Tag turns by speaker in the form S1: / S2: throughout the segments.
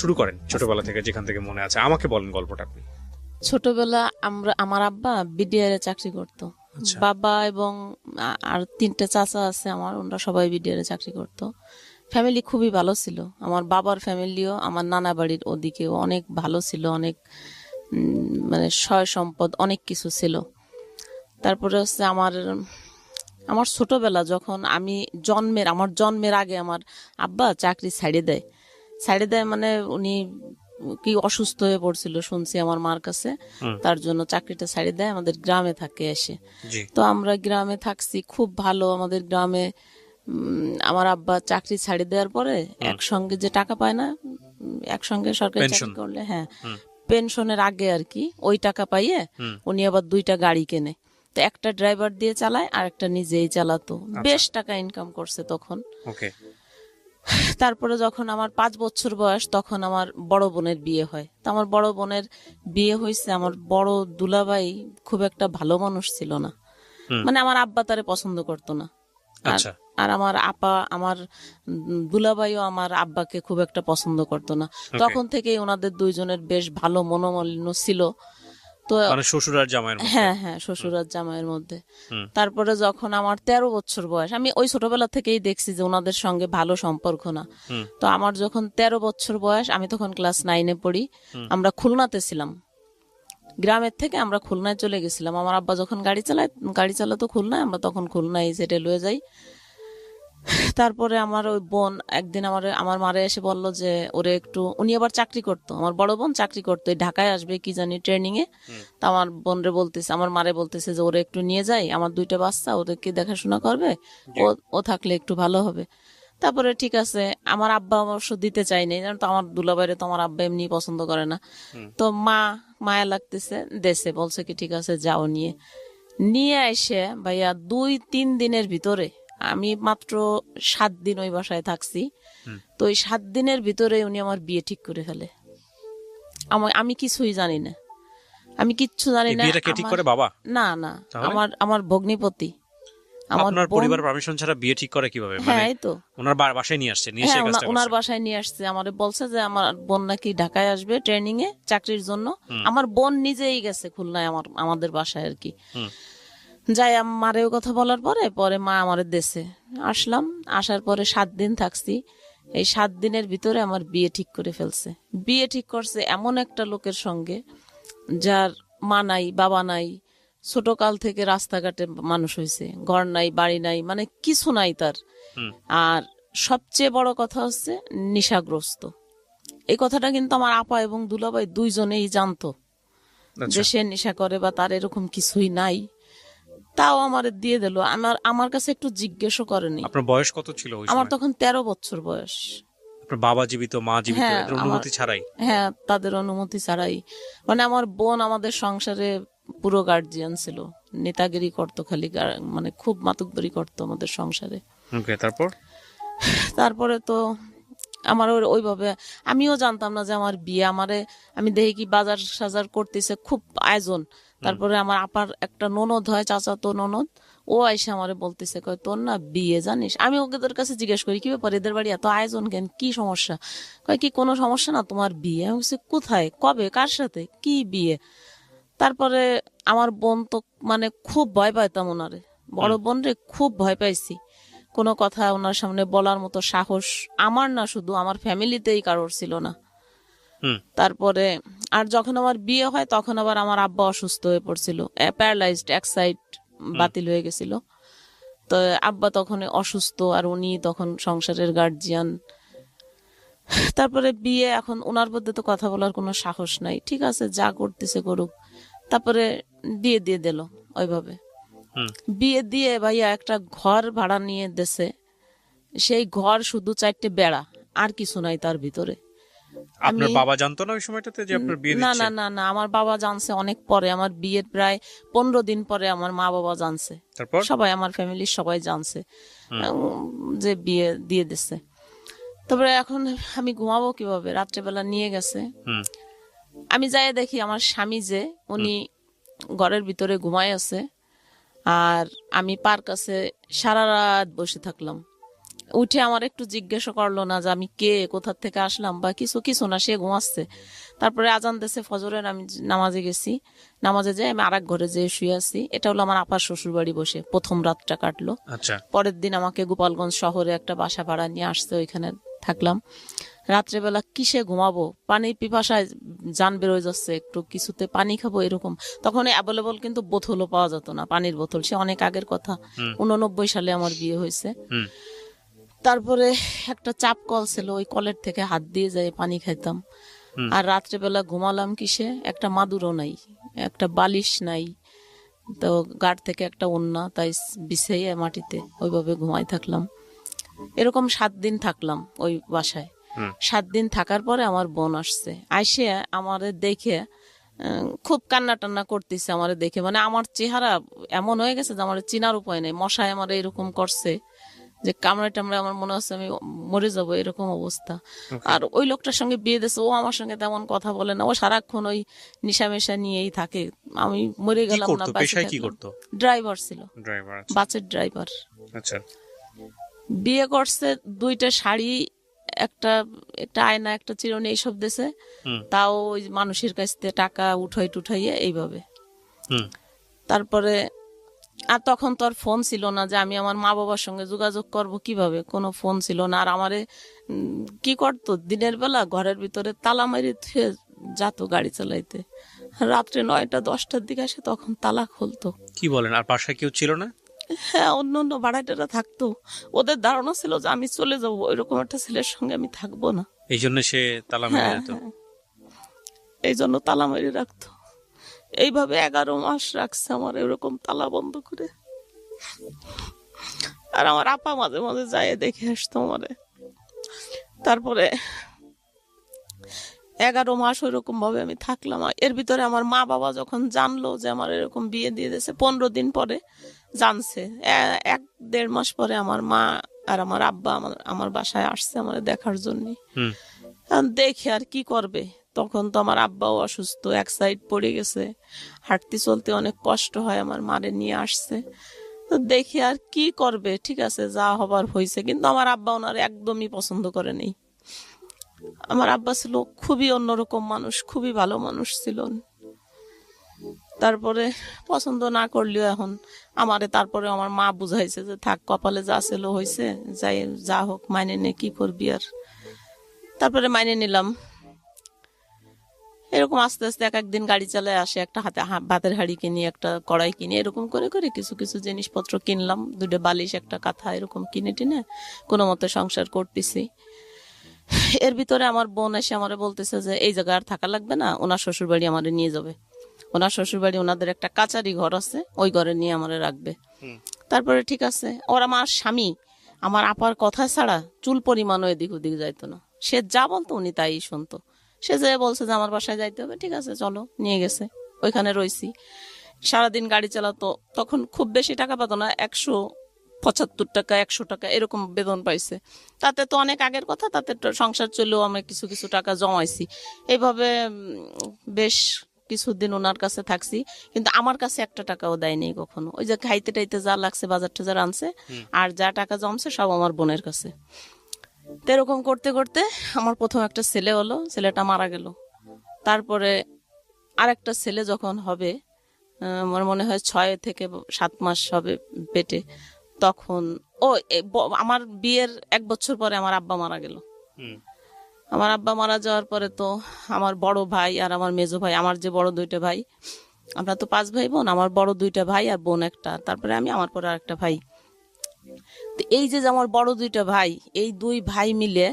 S1: শুরু করেন ছোটবেলা থেকে, যেখান থেকে মনে আছে আমাকে বলেন গল্পটা আপনি।
S2: ছোটবেলা আমার আব্বা বিডিআর এ চাকরি করতো।
S1: আচ্ছা।
S2: বাবা এবং আর তিনটে চাচা আছে আমার, ওরা সবাই বিডিআর এ চাকরি করতো। ফ্যামিলি খুবই ভালো ছিল। আমার বাবার ফ্যামিলিও আমার নানা বাড়ির ওদিকেও অনেক ভালো ছিল, অনেক মানে সয় সম্পদ অনেক কিছু ছিল। তারপরে হচ্ছে আমার আমার ছোটবেলা যখন আমার জন্মের আগে আমার আব্বা চাকরি ছাড়ে দেয় মানে উনি কি অসুস্থ হয়ে পড়ছিল শুনছি আমার মার কাছে, তার জন্য চাকরিটা ছাড়ে দেয়, আমাদের গ্রামে থাকে এসে।
S1: জি।
S2: তো আমরা গ্রামে থাকছি, খুব ভালো আমাদের গ্রামে। আমার আব্বা চাকরি ছাড়ে দেওয়ার পরে একসঙ্গে যে টাকা পায় না, একসঙ্গে সরকারি
S1: পেনশন।
S2: চাকরি করলে, হ্যাঁ, পেনশনের আগে আর কি, ওই টাকা পাইয়ে উনি আবার 2টা গাড়ি কেনে। তো একটা ড্রাইভার দিয়ে চালায় আর একটা নিজেই চালাতো। বেশ টাকা ইনকাম করছে তখন।
S1: ওকে।
S2: তারপরে যখন আমার 5 বছর বয়স তখন আমার বড় বোনের বিয়ে হয়। তো আমার বড় বোনের বিয়ে হয়েছে, আমার বড় দুলাভাই খুব একটা ভালো মানুষ ছিল না, মানে আমার আব্বা তারে পছন্দ করতো না। আর
S1: আচ্ছা।
S2: আর আমার দুলাভাইও আমার আব্বাকে খুব একটা পছন্দ করতো না। তখন থেকেই ওনাদের দুইজনের বেশ ভালো মনোমালিন্য ছিল। তো
S1: মানে শ্বশুর আর জামাইয়ের মধ্যে।
S2: হ্যাঁ হ্যাঁ, শ্বশুর আর জামাইয়ের মধ্যে। তারপরে যখন আমার 13 বছর বয়স, আমি ওই ছোটবেলা থেকেই দেখছি যে ওনাদের সঙ্গে ভালো সম্পর্ক না। তো আমার যখন 13 বছর বয়স, আমি তখন ক্লাস 9-এ পড়ি। আমরা খুলনাতে ছিলাম, গ্রামের থেকে আমরা খুলনায় চলে গেছিলাম। আমার আব্বা যখন গাড়ি চালাতো খুলনায়, আমরা তখন খুলনায় সেটেল হয়ে যাই। তারপরে আমার ওই বোন একদিন আমার মারে এসে বললো যে ওরে একটু, উনি আবার চাকরি করতো, আমার বড় বোন চাকরি করতো, এই ঢাকায় আসবে কি জানি ট্রেনিং এ। তা আমার মারে বলতেছে যে ওরে একটু নিয়ে যাই, আমার 2টা বাচ্চা, ওদেরকে দেখাশোনা করবে, ও থাকলে একটু ভালো হবে। তারপরে ঠিক আছে, আমার আব্বা অবশ্য দিতে চাইনি, জানো তো আমার দুলাভাইরে তো আমার আব্বা এমনি পছন্দ করে না। তো মায়া লাগতেছে, দেশে বলছে কি ঠিক আছে যাও, নিয়ে এসে ভাইয়া 2-3 দিনের ভিতরে, আমি মাত্র 7 দিন ওই বাসায় থাকছি। তো ওই 7 দিনের ভিতরে উনি আমার বিয়ে ঠিক করে ফেলে। আমি কিছুই জানি না, আমি কিচ্ছু জানি
S1: এই
S2: না।
S1: বিয়েটা কে ঠিক করে, বাবা?
S2: না না,
S1: তাহলে?
S2: আমার ভগ্নিপতি, আমার
S1: আপনার
S2: বোন।
S1: পরিবার পারমিশন ছাড়া বিয়ে ঠিক করে কিভাবে? মানে
S2: হ্যাঁ, এই তো।
S1: ওনার বাসায় নিয়ে আসছে, নিয়ে এসে
S2: হ্যাঁ,
S1: এই কাজটা
S2: ওনার
S1: করছে?
S2: বাসায় নিয়ে আসছে, আমারে বলছে যে আমার বোন নাকি ঢাকায় আসবে ট্রেনিং এ চাকরির জন্য। আমার বোন নিজেই গেছে খুলনায় আমাদের বাসায় আর কি। যাই মারেও কথা বলার পরে মা আমাদের দেশে আসলাম। আসার পরে 7 দিন থাকছি। এই 7 দিনের ভিতরে আমার বিয়ে ঠিক করে ফেলছে। বিয়ে ঠিক করছে এমন একটা লোকের সঙ্গে যার মা নাই, বাবা নাই, ছোটকাল থেকে রাস্তাঘাটে মানুষ হয়েছে, ঘর নাই, বাড়ি নাই, মানে কিছু নাই তার। আর সবচেয়ে বড় কথা হচ্ছে নেশাগ্রস্ত। এই কথাটা কিন্তু আমার আপা এবং দুলাভাই দুইজনেই জানতো যে সে নেশা করে বা তার এরকম কিছুই নাই। তাও আমার দিয়ে দিল, আমার কাছে একটু জিজ্ঞেসও করেনি।
S1: আপনার বয়স কত ছিল ওই
S2: আমার
S1: সময়?
S2: তখন 13 বছর বয়স।
S1: আপনার বাবা জীবিত, মা জীবিত,
S2: হ্যাঁ,
S1: এদের অনুমতি ছাড়াই?
S2: হ্যাঁ, তাদের অনুমতি ছাড়াই। মানে আমার বোন আমাদের সংসারে পুরো গার্জিয়ান ছিল, নেতাগিরি করতো খালি, মানে খুব মাতুব্বরি করতো আমাদের সংসারে।
S1: ওকে, তারপর?
S2: তারপরে তো আমার ওইভাবে আমিও জানতাম না যে আমার বিয়ে। আমি দেখি কি বাজার সাজার করতেছে, খুব আয়োজন। তারপরে আমার আপার একটা ননদ হয়, চাচাতো ননদ, ও আইসা আমারে বলতেছে, কয় তোর না বিয়ে জানিস। আমি ওদের কাছে জিজ্ঞেস করি কি ব্যাপার, এদের বাড়ি এত আয়োজন কেন, কি সমস্যা? কয় কি কোনো সমস্যা না, তোমার বিয়ে। আমি বলছি কোথায়, কবে, কার সাথে, কি বিয়ে? তারপরে আমার বোন তো মানে খুব ভয় পাইতাম ওনারে, বড় বোন রে খুব ভয় পাইছি। কোনো কথা ওনার সামনে বলার মতো সাহস আমার না, শুধু আমার ফ্যামিলিতেই কারোর ছিল না। তারপরে আর যখন আমার বিয়ে হয় তখন আবার আমার আব্বা অসুস্থ হয়ে পড়ছিল, প্যারালাইজড, এক সাইড বাতিল হয়ে গেছিল। তো আব্বা তখন অসুস্থ, আর উনি তখন সংসারের গার্জিয়ান। তারপরে বিয়ে, এখন ওনার মধ্যে তো কথা বলার কোনো সাহস নাই, ঠিক আছে যা করতেছে করুক। তারপরে বিয়ে দিয়ে দিল ওইভাবে। বিয়ে দিয়ে ভাইয়া একটা ঘর ভাড়া নিয়ে দেশে, সেই ঘর শুধু 4টে বেড়া, আর কিছু নাই তার ভিতরে।
S1: আপনার বাবা জানতো না ওই সময়টাতে যে আপনার বিয়ে
S2: না
S1: দিচ্ছে?
S2: না না না, আমার বাবা জানছে অনেক পরে, আমার বিয়ের প্রায় 15 দিন পরে আমার মা বাবা জানছে।
S1: তারপর?
S2: সবাই, আমার ফ্যামিলির সবাই জানছে যে বিয়ে দিয়ে দিচ্ছে। তারপরে এখন আমি ঘুমাবো কিভাবে, রাত্রেবেলা নিয়ে গেছে। আমি যাই দেখি আমার স্বামী যে উনি ঘরের ভিতরে ঘুমায় আছে, আর আমি পার কাছে সারা রাত বসে থাকলাম। উঠে আমার একটু জিজ্ঞাসা করলো না যে আমি কে, কোথা থেকে আসলাম বা কিছু কিছু না, সে ঘুমাচ্ছে। তারপরে আজান দিয়েছে ফজরের, আমি নামাজে গেছি। নামাজে যাই আমি আরেক ঘরে যেয়ে শুয়ে আছি। এটা হলো আমার আপার শ্বশুর বাড়ি, বসে প্রথম রাতটা কাটলো।
S1: আচ্ছা।
S2: পরের দিন আমাকে গোপালগঞ্জ শহরে একটা বাসা ভাড়া নিয়ে আসছে, ওইখানে থাকলাম। রাত্রেবেলা কিসে ঘুমাবো, পানি পিপাসায় জান বেরোয় যাচ্ছে, একটু কিছুতে পানি খাবো এরকম। তখন অ্যাভেলেবল কিন্তু বোতলও পাওয়া যেত না, পানির বোতল, সে অনেক আগের কথা। 89 সালে আমার বিয়ে হয়েছে।
S1: হুম।
S2: তারপরে একটা চাপ কল ছিল, ওই কলের থেকে হাত দিয়ে যায় পানি খাইতাম। আর রাত্রেবেলা ঘুমালাম কিসে, একটা মাদুরও নাই, একটা বালিশ নাই, তো গাড় থেকে একটা ওন্না তাই বিছাইয়ে মাটিতে ওইভাবে ঘুমাই থাকলাম। এরকম 7 দিন থাকলাম ওই বাসায়। 7 দিন থাকার পরে আমার বোন আসছে, আইসে আমারে দেখে খুব কান্না টান্না করতেছে আমারে দেখে। মানে আমার চেহারা এমন হয়ে গেছে যে আমার চিনার উপায় নেই, মশায় আমার এরকম করছে যে কামড়ে টামড়ে আমার মনে হচ্ছে আমি মরে যাবো, এরকম অবস্থা। আর ওই লোকটার সঙ্গে বিয়ে দিয়েছে, ও আমার সঙ্গে তেমন কথা বলে না, ও সারাক্ষণ ওই নিশামেশা নিয়েই থাকে। আমি মরে
S1: কি
S2: গেলাম না,
S1: করতো, পেশায় কি করতো?
S2: ড্রাইভার ছিল,
S1: ড্রাইভার।
S2: বাসের ড্রাইভার।
S1: আচ্ছা।
S2: বিয়ে করছে, 2টা শাড়ি, একটা একটা আয়না, একটা চিরুনি, এইসব দিছে। তাও ওই মানুষের কাছ থেকে টাকা উঠাই টুঠাইয়ে এইভাবে। তারপরে আর তখন তো আর ফোন ছিল না যে আমি আমার মা বাবার সঙ্গে যোগাযোগ করব কিভাবে, কোনো ফোন ছিল না। আর আমারে কি করতো, দিনের বেলা ঘরের ভিতরে তালা মারি থুয়ে যাতো গাড়ি চালাইতে, রাত্রে 9টা 10টার দিকে আসে, তখন তালা খুলতো।
S1: কি বলেন, আর বাসায় কেউ ছিল না?
S2: হ্যাঁ, অন্য অন্য ভাড়াটেরা থাকতো, ওদের ধারণা ছিল যে আমি চলে যাবো, ওইরকম একটা ছেলের সঙ্গে আমি থাকবো না।
S1: এই জন্য সে তালা মেরে যেত।
S2: এই জন্য তালা মেরে রাখতো। এইভাবে 11 মাস রাখছে আমার এরকম তালা বন্ধ করে। আর আমার আপা মাঝে মাঝে যায় দেখে আসতো আমারে। তারপরে 11 মাস ওইরকম ভাবে আমি থাকলাম। এর ভিতরে আমার মা বাবা যখন জানলো যে আমার এরকম বিয়ে দিয়ে দিয়েছে, 15 দিন পরে জানছে, 1-1.5 মাস পরে আমার মা আর আমার আব্বা আমার বাসায় আসছে আমার দেখার জন্য। দেখে আর কি করবে, তখন তো আমার আব্বাও অসুস্থ, এক সাইড পড়ে গেছে, হাঁটতে চলতে অনেক কষ্ট হয়, আমার মারে নিয়ে আসছে। তো দেখে আর কি করবে, ঠিক আছে যা হবার হয়েছে। কিন্তু আমার আব্বা ওনার একদমই পছন্দ করে নেই। আমার আব্বা ছিল খুবই অন্যরকম মানুষ, খুবই ভালো মানুষ ছিলেন। তারপরে পছন্দ না করলেও এখন আমারে তারপরে আমার মা বুঝাইছে যে থাক, কপালে যা ছিল হয়েছে, যাই যা হোক মাইনে নে, কি করবি আর। তারপরে মাইনে নিলাম। এরকম আস্তে আস্তে এক একদিন গাড়ি চালায় আসে, একটা হাতে ভাতের হাঁড়ি কিনি, একটা কড়াই কিনি, এরকম করে করে কিছু কিছু জিনিসপত্র কিনলাম, 2টা বালিশ, একটা কাঁথা, এরকম কিনে টিনে কোনো মতে সংসার করতেছি। এর ভিতরে আমার বোন এসে আমারে বলতেছে যে এই জায়গায় আর থাকা লাগবে না, ওনার শ্বশুর বাড়ি আমারে নিয়ে যাবে। ওনার শ্বশুর বাড়ি, ওনাদের একটা কাচারি ঘর আছে, ওই ঘরে নিয়ে আমারে রাখবে। তারপরে ঠিক আছে। ওর আমার স্বামী আমার আপার কথা ছাড়া চুল পরিমাণও এদিক ওদিক যাইতো না, সে যা বলতো উনি তাই শুনতো। সে যে বলছে যে আমার বাসায় যাইতে হবে, ঠিক আছে চলো, নিয়ে গেছে। ওইখানে রইছি, সারাদিন গাড়ি চালাতো। তখন খুব বেশি টাকা পেতো না, 175 টাকা 100 টাকা এরকম বেতন পাইছে। তাতে তো অনেক আগের কথা, তাতে সংসার চলেও আমরা কিছু কিছু টাকা জমাইছি। এইভাবে বেশ কিছুদিন ওনার কাছে থাকছি, কিন্তু আমার কাছে 1 টাকাও দেয়নি কখনো। ওই যে খাইতে টাইতে যা লাগছে, বাজার টাজার আনছে, আর যা টাকা জমছে সব আমার বোনের কাছে। তো এরকম করতে করতে আমার প্রথম একটা ছেলে হলো, ছেলেটা মারা গেল। তারপরে আরেকটা ছেলে যখন হবে, আমার মনে হয় 6 থেকে 7 মাস হবে পেটে, তখন আমার বিয়ের 1 বছর পরে আমার আব্বা মারা গেল। আমার আব্বা মারা যাওয়ার পরে তো আমার বড় ভাই আর আমার মেজো ভাই, আমার যে বড় 2টা ভাই, আমরা তো 5 ভাই বোন, আমার বড় 2টা ভাই আর বোন একটা, তারপরে আমি, আমার পরে আরেকটা ভাই। তো এই যে আমার বড় 2টা ভাই, এই 2 ভাই মিলে,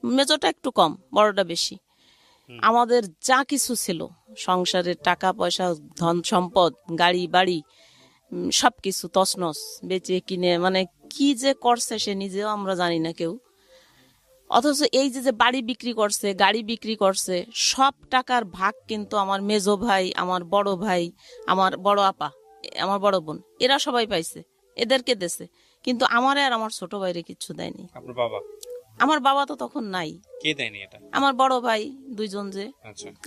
S2: মেজোটা একটু কম, বড়টা বেশি, আমাদের যা কিছু ছিল সংসারের, টাকা পয়সা, ধন সম্পদ, গাড়ি বাড়ি, সবকিছু তছনছ বেচে কিনে, মানে কি যে করছে সে নিজেও আমরা জানি না কেউ। অথচ এই যে বাড়ি বিক্রি করছে, গাড়ি বিক্রি করছে, সব টাকার ভাগ কিন্তু আমার মেজো ভাই, আমার বড় ভাই, আমার বড় আপা, আমার বড় বোন, এরা সবাই পাইছে, এদেরকে দেছে। কিন্তু আমারে আর আমার ছোট ভাইরে কিচ্ছু দেয়নি। আমার বাবা তো তখন নাই।
S1: কে দেয়নি এটা?
S2: আমার বড় ভাই 2 জন, যে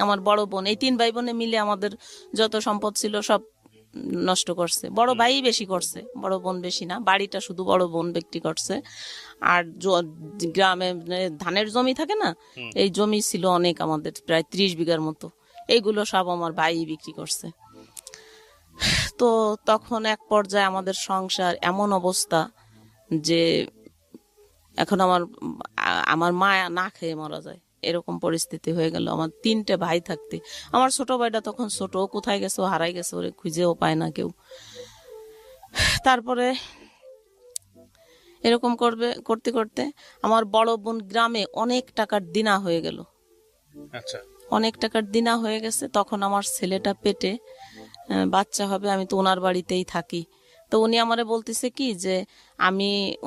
S2: আমার বড় বোন, এই 3 ভাই বোনে মিলে আমাদের যত সম্পদ ছিল সব নষ্ট করছে, বড় ভাই বেশি করছে, বড় বোন বেশি না, বাড়িটা শুধু বড় বোন বিক্রি করছে। আর গ্রামে ধানের জমি থাকে না, এই জমি ছিল অনেক, আমাদের প্রায় 30 বিঘার মতো, এইগুলো সব আমার ভাই বিক্রি করছে। তো তখন এক পর্যায়ে আমাদের সংসার এমন অবস্থা যে এখন আমার মা না খেয়ে মারা যায়, এরকম পরিস্থিতি হয়ে গেল। আমার 3টে ভাই থাকতে, আমার ছোট ভাইটা তখন ছোট, ও কোথায় গেছে, ও হারাই গেছে, ওরে খুঁজেও পায় না কেউ। তারপরে এরকম করতে করতে আমার বড় বোন গ্রামে অনেক টাকার দিনা হয়ে গেল,
S1: আচ্ছা।
S2: অনেক টাকার দিনা হয়ে গেছে। তখন আমার ছেলেটা পেটে, বাচ্চা হবে, আমি তো ওনার বাড়িতেই থাকি। তো উনি আমারে বলতেছে কি যে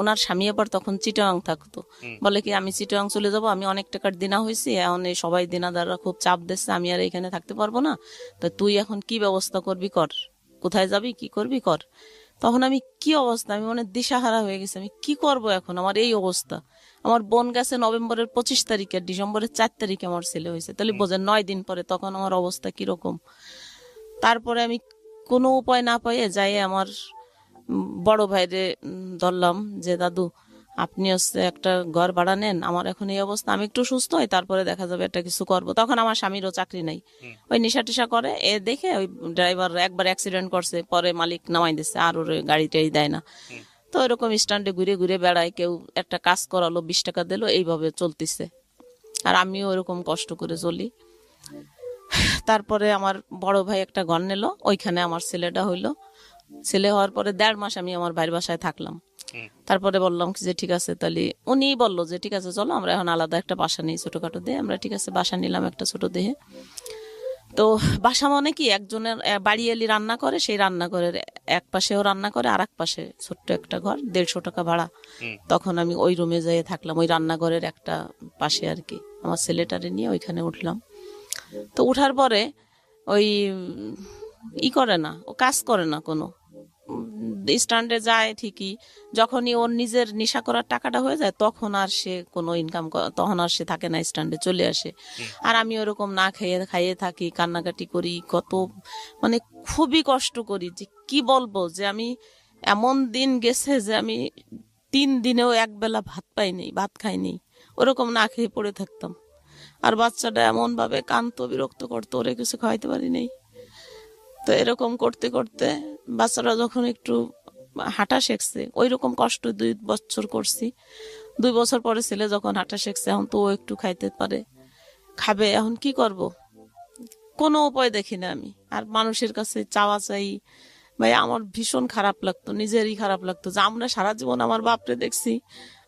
S2: ওনার স্বামী আবার তখন চিটাগাং থাকতো, বলে কি আমি চিটাগাং চলে যাব, আমি অনেক টাকার দিনা হয়েছি, এখন এই সবাই দিনাদাররা খুব চাপ দিচ্ছে, আমি আর এখানে থাকতে পারবো না, তো তুই এখন কি ব্যবস্থা করবি কর, কোথায় যাবি কি করবি কর। তখন আমি কি অবস্থা, আমি মানে দিশাহারা হয়ে গেছি, আমি কি করব এখন, আমার এই অবস্থা। আমার বোন গেছে নভেম্বরের 25 তারিখে, ডিসেম্বরের 4 তারিখে আমার ছেলে হয়েছে, তাহলে বোঝেন 9 দিন পরে তখন আমার অবস্থা কিরকম। তারপরে আমি কোনো উপায় না পাইয়ে যাই আমার বড় ভাইরে ধরলাম যে দাদু আপনি হচ্ছে একটা ঘর ভাড়া নেন, আমার এখন এই অবস্থা, আমি একটু সুস্থ হই, তারপরে দেখা যাবে একটা কিছু করব। তখন আমার স্বামীরও চাকরি নাই, ওই নেশা টেশা করে, এ দেখে ওই ড্রাইভার একবার অ্যাক্সিডেন্ট করছে, পরে মালিক নামাই দিচ্ছে, আর ওর গাড়িটাই দেয় না। তো এরকম স্ট্যান্ডে ঘুরে ঘুরে বেড়ায়, কেউ একটা কাজ করালো 20 টাকা দিল, এইভাবে চলতেছে। আর আমিও ওরকম কষ্ট করে চলি। তারপরে আমার বড় ভাই একটা ঘর নিল, ওইখানে আমার ছেলেটা হইলো। ছেলে হওয়ার পরে 1.5 মাস আমি আমার ভাইয়ের বাসায় থাকলাম। তারপরে বললাম যে ঠিক আছে, তাহলে উনি বললো যে ঠিক আছে চলো আমরা এখন আলাদা একটা বাসা নিই ছোটখাটো দিয়ে। আমরা ঠিক আছে বাসা নিলাম একটা ছোট দেহে। তো বাসা মানে কি, একজনের বাড়ি এলি রান্না করে, সেই রান্নাঘরের এক পাশেও রান্না করে, আর এক পাশে ছোট্ট একটা ঘর, 150 টাকা ভাড়া। তখন আমি ওই রুমে যেয়ে থাকলাম, ওই রান্নাঘরের একটা পাশে আর কি। আমার ছেলেটারে নিয়ে ওইখানে উঠলাম। তো উঠার পরে ওই করে না, ও কাজ করে না কোনো, স্ট্যান্ডে যায় ঠিকই, যখনই ওর নিজের নেশা করার টাকাটা হয়ে যায় তখন আর সে কোনো ইনকাম, তখন আর সে থাকে না, স্ট্যান্ডে চলে আসে। আর আমি ওরকম না খাইয়ে থাকি, কান্নাকাটি করি, কত মানে খুবই কষ্ট করি, যে কি বলবো, যে আমি এমন দিন গেছে যে আমি 3 দিনেও একবেলা ভাত পাইনি, ভাত খাইনি, ওরকম না খেয়ে পড়ে থাকতাম। আর বাচ্চাটা এমন ভাবে কাঁদতো, বিরক্ত করতো, ওরে কিছু খাওয়াইতে পারি নাই। তো এরকম করতে করতে বাচ্চারা যখন একটু হাঁটা শিখছে, ওই রকম কষ্ট 2 বছর করছি। 2 বছর পরে ছেলে যখন হাঁটা শিখছে, এখন তো ও একটু খাইতে পারে, খাবে, এখন কি করব, কোনো উপায় দেখি না আমি। আর মানুষের কাছে চাওয়া চাই, ভাই আমার ভীষণ খারাপ লাগতো, নিজেরই খারাপ লাগতো যে আমরা সারা জীবন, আমার বাপরে দেখছি,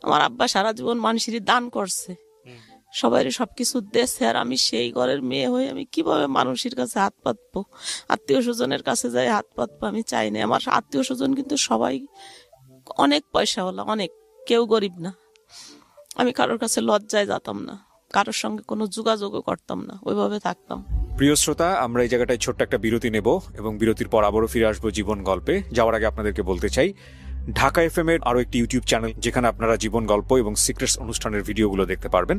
S2: আমার আব্বা সারা জীবন মানুষেরই দান করছে, সবাই সবকিছু দেশে, আর আমি সেই ঘরের মেয়ে হয়ে আমি কিভাবে মানুষের কাছে হাত পাতবো, আত্মীয় স্বজনের কাছে যাই হাত পাতবো, আমি চাই না। আমার আত্মীয় স্বজন কিন্তু সবাই অনেক পয়সাওয়ালা, অনেক, কেউ গরিব না। আমি কারোর কাছে লজ্জায় যেতাম না, কারোর সঙ্গে কোনো যোগাযোগও করতাম না, ওইভাবে থাকতাম।
S3: প্রিয় শ্রোতা, আমরা এই জায়গাটায় ছোট্ট একটা বিরতি নেব এবং বিরতির পর আবারও ফিরে আসবো জীবন গল্পে। যাওয়ার আগে আপনাদেরকে বলতে চাই, ঢাকা এফএম এর আরো একটি ইউটিউব চ্যানেল, যেখানে আপনারা জীবন গল্প এবং সিক্রেটস অনুষ্ঠানের ভিডিওগুলো দেখতে পারবেন।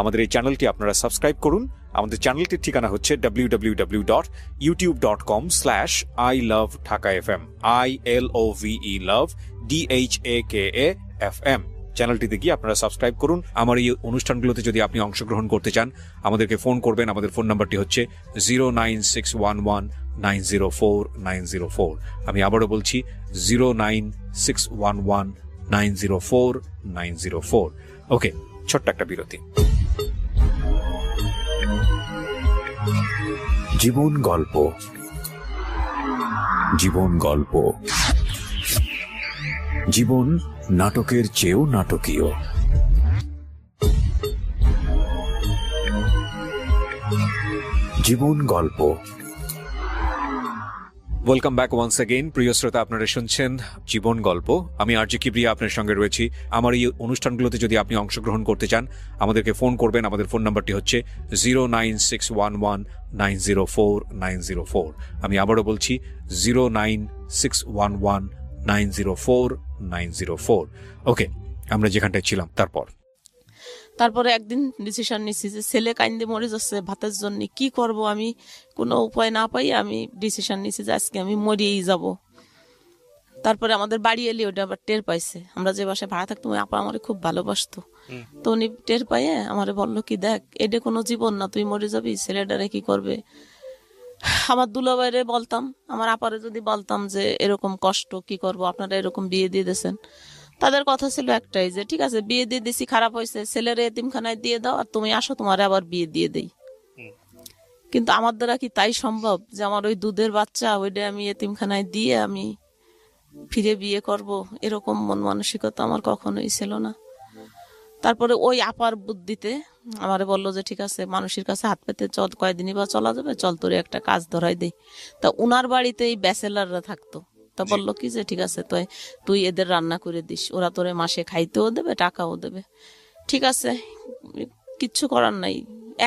S3: আমাদের এই চ্যানেলটি আপনারা সাবস্ক্রাইব করুন। আমাদের চ্যানেলটির ঠিকানা হচ্ছে www.youtube.com/iloveDhakaFM, ILOVE love DHAKAFM। চ্যানেলটিতে গিয়ে আপনারা সাবস্ক্রাইব করুন। আমার এই অনুষ্ঠানগুলোতে যদি আপনি অংশগ্রহণ করতে চান, আমাদেরকে ফোন করবেন। আমাদের ফোন নাম্বারটি হচ্ছে 09611904904। আমি আবারও বলছি 09611904904। ওকে, ছোট্ট একটা বিরতি। জীবন গল্প, জীবন গল্প। জীবন নাটকের চেয়েও নাটকীয়। জীবন গল্প। Welcome back once again. প্রিয় শ্রোতা, আপনারা শুনছেন জীবন গল্প। আমি আরজি কিবরিয়া আপনার সঙ্গে রয়েছি। আমার এই অনুষ্ঠানগুলোতে যদি আপনি অংশগ্রহণ করতে চান, আমাদেরকে ফোন করবেন। আমাদের ফোন নাম্বারটি হচ্ছে 09611904904। আমি আবারও বলছি 09611904904। ওকে, আমরা যেখানটায় ছিলাম তারপর।
S2: তারপরে একদিন ডিসিশন নিচ্ছি যে ছেলে কাইন্দে মরে যাচ্ছে ভাতের জন্য, কি করব আমি, কোনো উপায় না পাই আমি ডিসিশন নিচ্ছি যে আজকে আমি মরিয়েই যাব। তারপরে আমাদের বাড়ি এলি ওটা আবার টের পাইছে, আমরা যে বাসায় ভাড়া থাকতাম ওই আপা আমারে খুব ভালোবাসতো। তো উনি টের পাইয়ে আমারে বললো কি, দেখ এটা কোনো জীবন না, তুই মরে যাবি, ছেলেটারে কি করবে। আমার দুলাভাইরে বলতাম, আমার আপারে যদি বলতাম যে এরকম কষ্ট, কি করব, আপনারা এরকম বিয়ে দিয়ে দিয়েছেন, তাদের কথা ছিল একটাই যে ঠিক আছে বিয়ে দিয়ে দিছি, খারাপ হয়েছে, ছেলের এতিমখানায় দিয়ে দাও আর তুমি আসো, তোমার আবার বিয়ে দিয়ে দেই। কিন্তু আমার দ্বারা কি তাই সম্ভব যে আমার ওই দুধের বাচ্চা ওইটা আমি এতিমখানায় দিয়ে আমি ফিরে বিয়ে করব? এরকম মন মানসিকতা আমার কখনোই ছিল না। তারপরে ওই আপার বুদ্ধিতে আমারে বললো যে ঠিক আছে মানুষের কাছে হাত পেতে চল, কয়দিনই বা চলা যাবে, চল তোরে একটা কাজ ধরাই দেই। তা উনার বাড়িতে এই ব্যাচেলাররা থাকতো, তা বললো কি যে ঠিক আছে তুই এদের রান্না করে দিস, ওরা তোরে মাসে খাইতেও দেবে টাকাও দেবে। ঠিক আছে, কিচ্ছু করার নাই,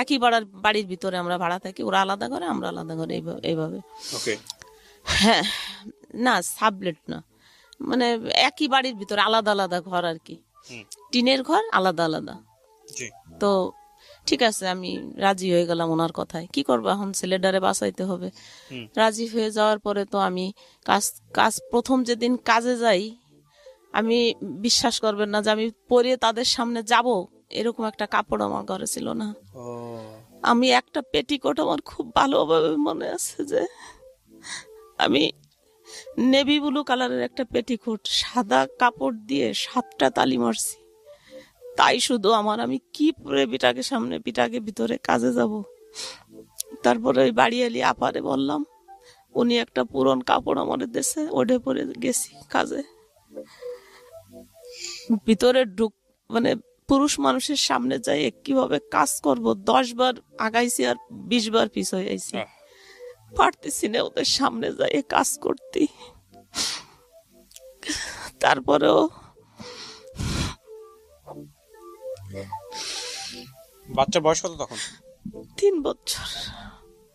S2: একই বাড়ির ভিতরে আমরা ভাড়া থাকি, ওরা আলাদা করে আমরা আলাদা করে, এইভাবে। হ্যাঁ, না সাবলেট না, মানে একই বাড়ির ভিতরে আলাদা আলাদা ঘর আর কি, টিনের ঘর আলাদা আলাদা। তো ঠিক আছে আমি রাজি হয়ে গেলাম ওনার কথায়, কি করবো এখন, ছেলেটারে বাঁচাইতে হবে। রাজি হয়ে যাওয়ার পরে তো আমি কাজ প্রথম যেদিন কাজে যাই, আমি বিশ্বাস করবেন না যে আমি পরে তাদের সামনে যাব এরকম একটা কাপড় আমার ঘরে ছিল না। আমি একটা পেটিকোট আমার খুব ভালোভাবে মনে আছে যে আমি নেভি ব্লু কালারের একটা পেটিকোট সাদা কাপড় দিয়ে 7টা তালি মারছি, তাই শুধু আমি কি পরে পিটাকে ভিতরে কাজে যাব। তারপরে ওই বাড়ি এলি আপারে বললাম, উনি একটা পুরন কাপড় আমাদের দেশে ওঠে পরে গেছি কাজে। ভিতরে মানে পুরুষ মানুষের সামনে যাই কিভাবে কাজ করব, 10 বার আগাইছি আর 20 বার পিছ হয়ে আইছি, পারতেছি না ওদের সামনে যাই কাজ করতে। তারপরেও
S1: বাচ্চার বয়স কত তখন?
S2: 3 বছর।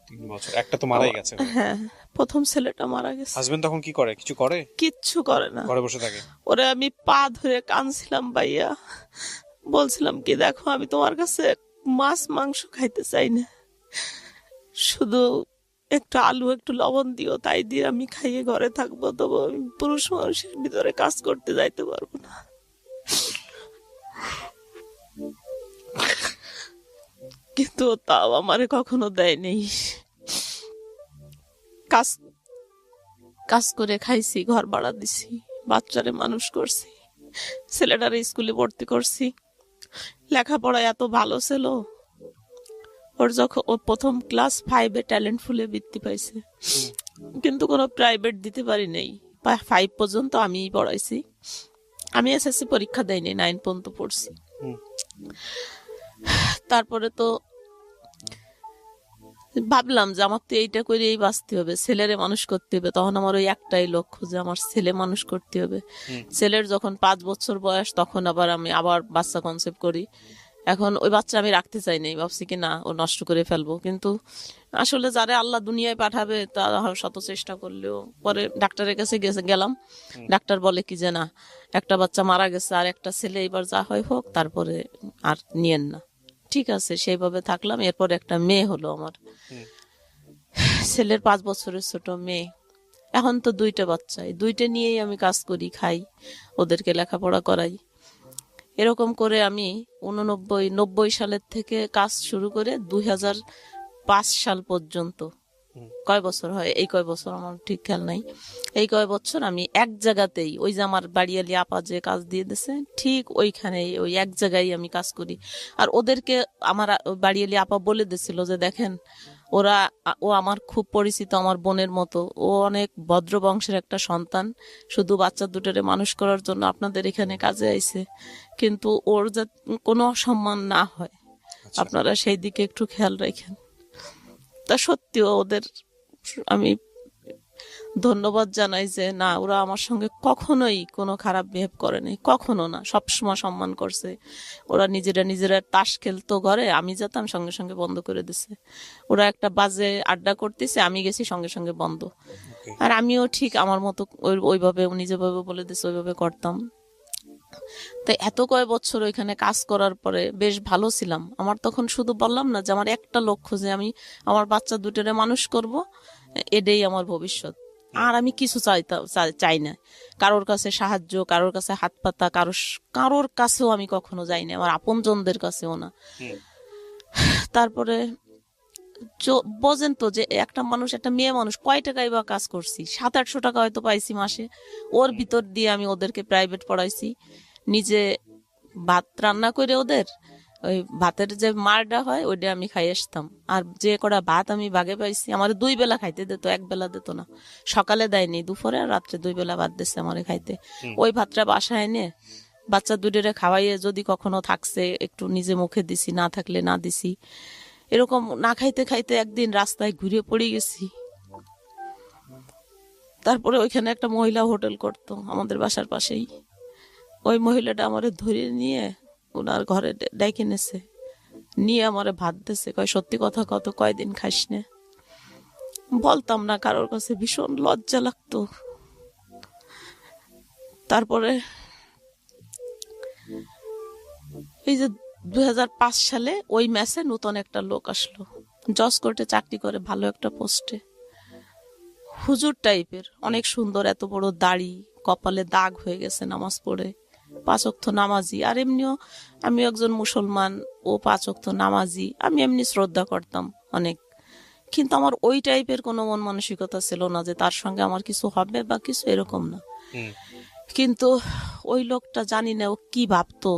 S1: 3 বছর, একটা তো মারাই গেছে।
S2: হ্যাঁ, প্রথম ছেলেটা মারা গেছে।
S1: হাজবেন্ড তখন কি করে, কিছু করে?
S2: কিচ্ছু করে না,
S1: ঘরে বসে থাকে।
S2: ওরে আমি পা ধরে কাঁদছিলাম ভাইয়া, বলছিলাম কি দেখো আমি তোমার কাছে মাছ মাংস খাইতে চাই না, শুধু একটু আলু একটু লবণ দিও, তাই দিয়ে আমি খাইয়ে ঘরে থাকবো, তবু আমি পুরুষ মানুষের ভিতরে কাজ করতে যাইতে পারবো না। কিন্তু তাও আমারে কখনো দেয় নেই, কাজ করে খাইছি, ঘর ভাড়া দিছি, বাচ্চারে মানুষ করছি, ছেলেটারে স্কুলে ভর্তি করছি, লেখাপড়ায় এত ভালো ছিল। ওর যখন ও প্রথম ক্লাস 5-এ ট্যালেন্ট ফুলে বৃত্তি পাইছে, কিন্তু কোনো প্রাইভেট দিতে পারি নাই, 5 পর্যন্ত আমিই পড়াইছি, আমি এসএসসি পরীক্ষা দেয়নি, 9 পর্যন্ত পড়ছি। তারপরে তো ভাবলাম যে আমার তো এইটা করেই বাঁচতে হবে, ছেলেরে মানুষ করতে হবে, তখন আমার ওই একটাই লক্ষ্য যে আমার ছেলে মানুষ করতে হবে। ছেলের যখন 5 বছর বয়স তখন আমি আবার বাচ্চা কনসেপ্ট করি। এখন ওই বাচ্চা আমি রাখতে চাই নাই, ভাবছি কি না ও নষ্ট করে ফেলবো, কিন্তু আসলে যারা আল্লাহ দুনিয়ায় পাঠাবে তারা শত চেষ্টা করলেও, পরে ডাক্তারের কাছে গেলাম, ডাক্তার বলে কি যে না, একটা বাচ্চা মারা গেছে আর একটা ছেলে, এবার যা হয় হোক, তারপরে আর নিয়েন না। ঠিক আছে, সেইভাবে থাকলাম। এরপর একটা মেয়ে হলো আমার, ছেলের 5 বছরের ছোট মেয়ে। এখন তো 2টা বাচ্চা, 2টা নিয়েই আমি কাজ করি, খাই, ওদেরকে লেখাপড়া করাই। এরকম করে আমি 90 সালের থেকে কাজ শুরু করে 2005 সাল পর্যন্ত, কয় বছর হয় এই কয় বছর আমার ঠিক খেয়াল নাই, এই কয় বছর আমি এক জায়গাতেই, ওই যে আমার বাড়িয়ালি আপা যে কাজ দিয়ে দিয়েছে ঠিক ওইখানেই, ওই এক জায়গায় আমি কাজ করি। আর ওদেরকে আমার বাড়িয়ালি আপা বলে দিয়েছিল যে দেখেন ও আমার খুব পরিচিত, আমার বোনের মতো, ও অনেক ভদ্র বংশের একটা সন্তান, শুধু বাচ্চা দুটোরে মানুষ করার জন্য আপনাদের এখানে কাজে আইছে, কিন্তু ওর যাতে কোনো অসম্মান না হয় আপনারা সেই দিকে একটু খেয়াল রাখেন। তা সত্যিও ওদের আমি ধন্যবাদ জানাই যে না, ওরা আমার সঙ্গে কখনোই কোনো খারাপ বিহেভ করেনি, কখনো না, সবসময় সম্মান করছে। ওরা নিজেরা তাস খেলতো ঘরে, আমি যেতাম সঙ্গে সঙ্গে বন্ধ করে দিছে। ওরা একটা বাজে আড্ডা করতেছে, আমি গেছি সঙ্গে সঙ্গে বন্ধ। আর আমিও ঠিক আমার মতো ওইভাবে উনি যেভাবে বলে দিছে ওইভাবে করতাম। তো এত কয় বছর ওইখানে কাজ করার পরে বেশ ভালো ছিলাম। আমার তখন শুধু বললাম না যে আমার একটা লক্ষ্য যে আমি আমার বাচ্চা দুটোরে মানুষ করব, এটাই আমার ভবিষ্যৎ। আর আমি কিছু চাই না, কারোর কাছে সাহায্য, কারোর কাছে হাত পাতা, কারোর কাছেও আমি কখনো যাই না, আমার আপনজনদের কাছেও না। তারপরে বোঝেন তো যে একটা মানুষ, একটা মেয়ে মানুষ কয় টাকায় বা কাজ করছি, 700-800 টাকা হয়তো পাইছি মাসে। ওর ভিতর দিয়ে আমি ওদেরকে প্রাইভেট পড়াইছি, নিজে ভাত রান্না করে ওদের ওই ভাতের যে মারটা হয় ওইটা আমি খাই আসতাম। আর যে কটা ভাত আমি ভাগে পাইছি, আমার 2 বেলা খাইতে দিত, 1 বেলা দিত না। সকালে দেয়নি, দুপুরে আর রাত্রে 2 বেলা ভাত দিচ্ছে আমার খাইতে। ওই ভাতটা বাসায় এনে বাচ্চা দুটোরে খাওয়াইয়ে যদি কখনো থাকছে একটু নিজে মুখে দিছি, না থাকলে না দিছি। এরকম না খাইতে খাইতে একদিন রাস্তায় ঘুরে পড়ে গেছি। তারপরে ওইখানে একটা মহিলা হোটেল করতো আমাদের বাসার পাশেই। ওই মহিলাটা আমারে ধরে নিয়ে ওনার ঘরে ডেকে নেছে, নিয়ে আমারে ভাত দিছে, কয় সত্যি কথা কত, কয়দিন খাইস না। বলতাম না কারোর কাছে, ভীষণ লজ্জা লাগতো। তারপরে এই যে 2005 সালে ওই ম্যাচে নতুন একটা লোক আসলো, জজ কোর্টে চাকরি করে, ভালো একটা পোস্টে, হুজুর টাইপের, অনেক সুন্দর, এত বড় দাড়ি, কপালে দাগ হয়ে গেছে নামাজ পড়ে, 5 ওয়াক্ত নামাজি। আর এমনিও আমি একজন মুসলমান, ও 5 ওয়াক্ত নামাজি, আমি এমনি শ্রদ্ধা করতাম অনেক। কিন্তু আমার ওই টাইপের কোনো মন মানসিকতা ছিল না যে তার সঙ্গে আমার কিছু হবে বা কিছু, এরকম না। কিন্তু ওই লোকটা জানি না ও কি ভাবতো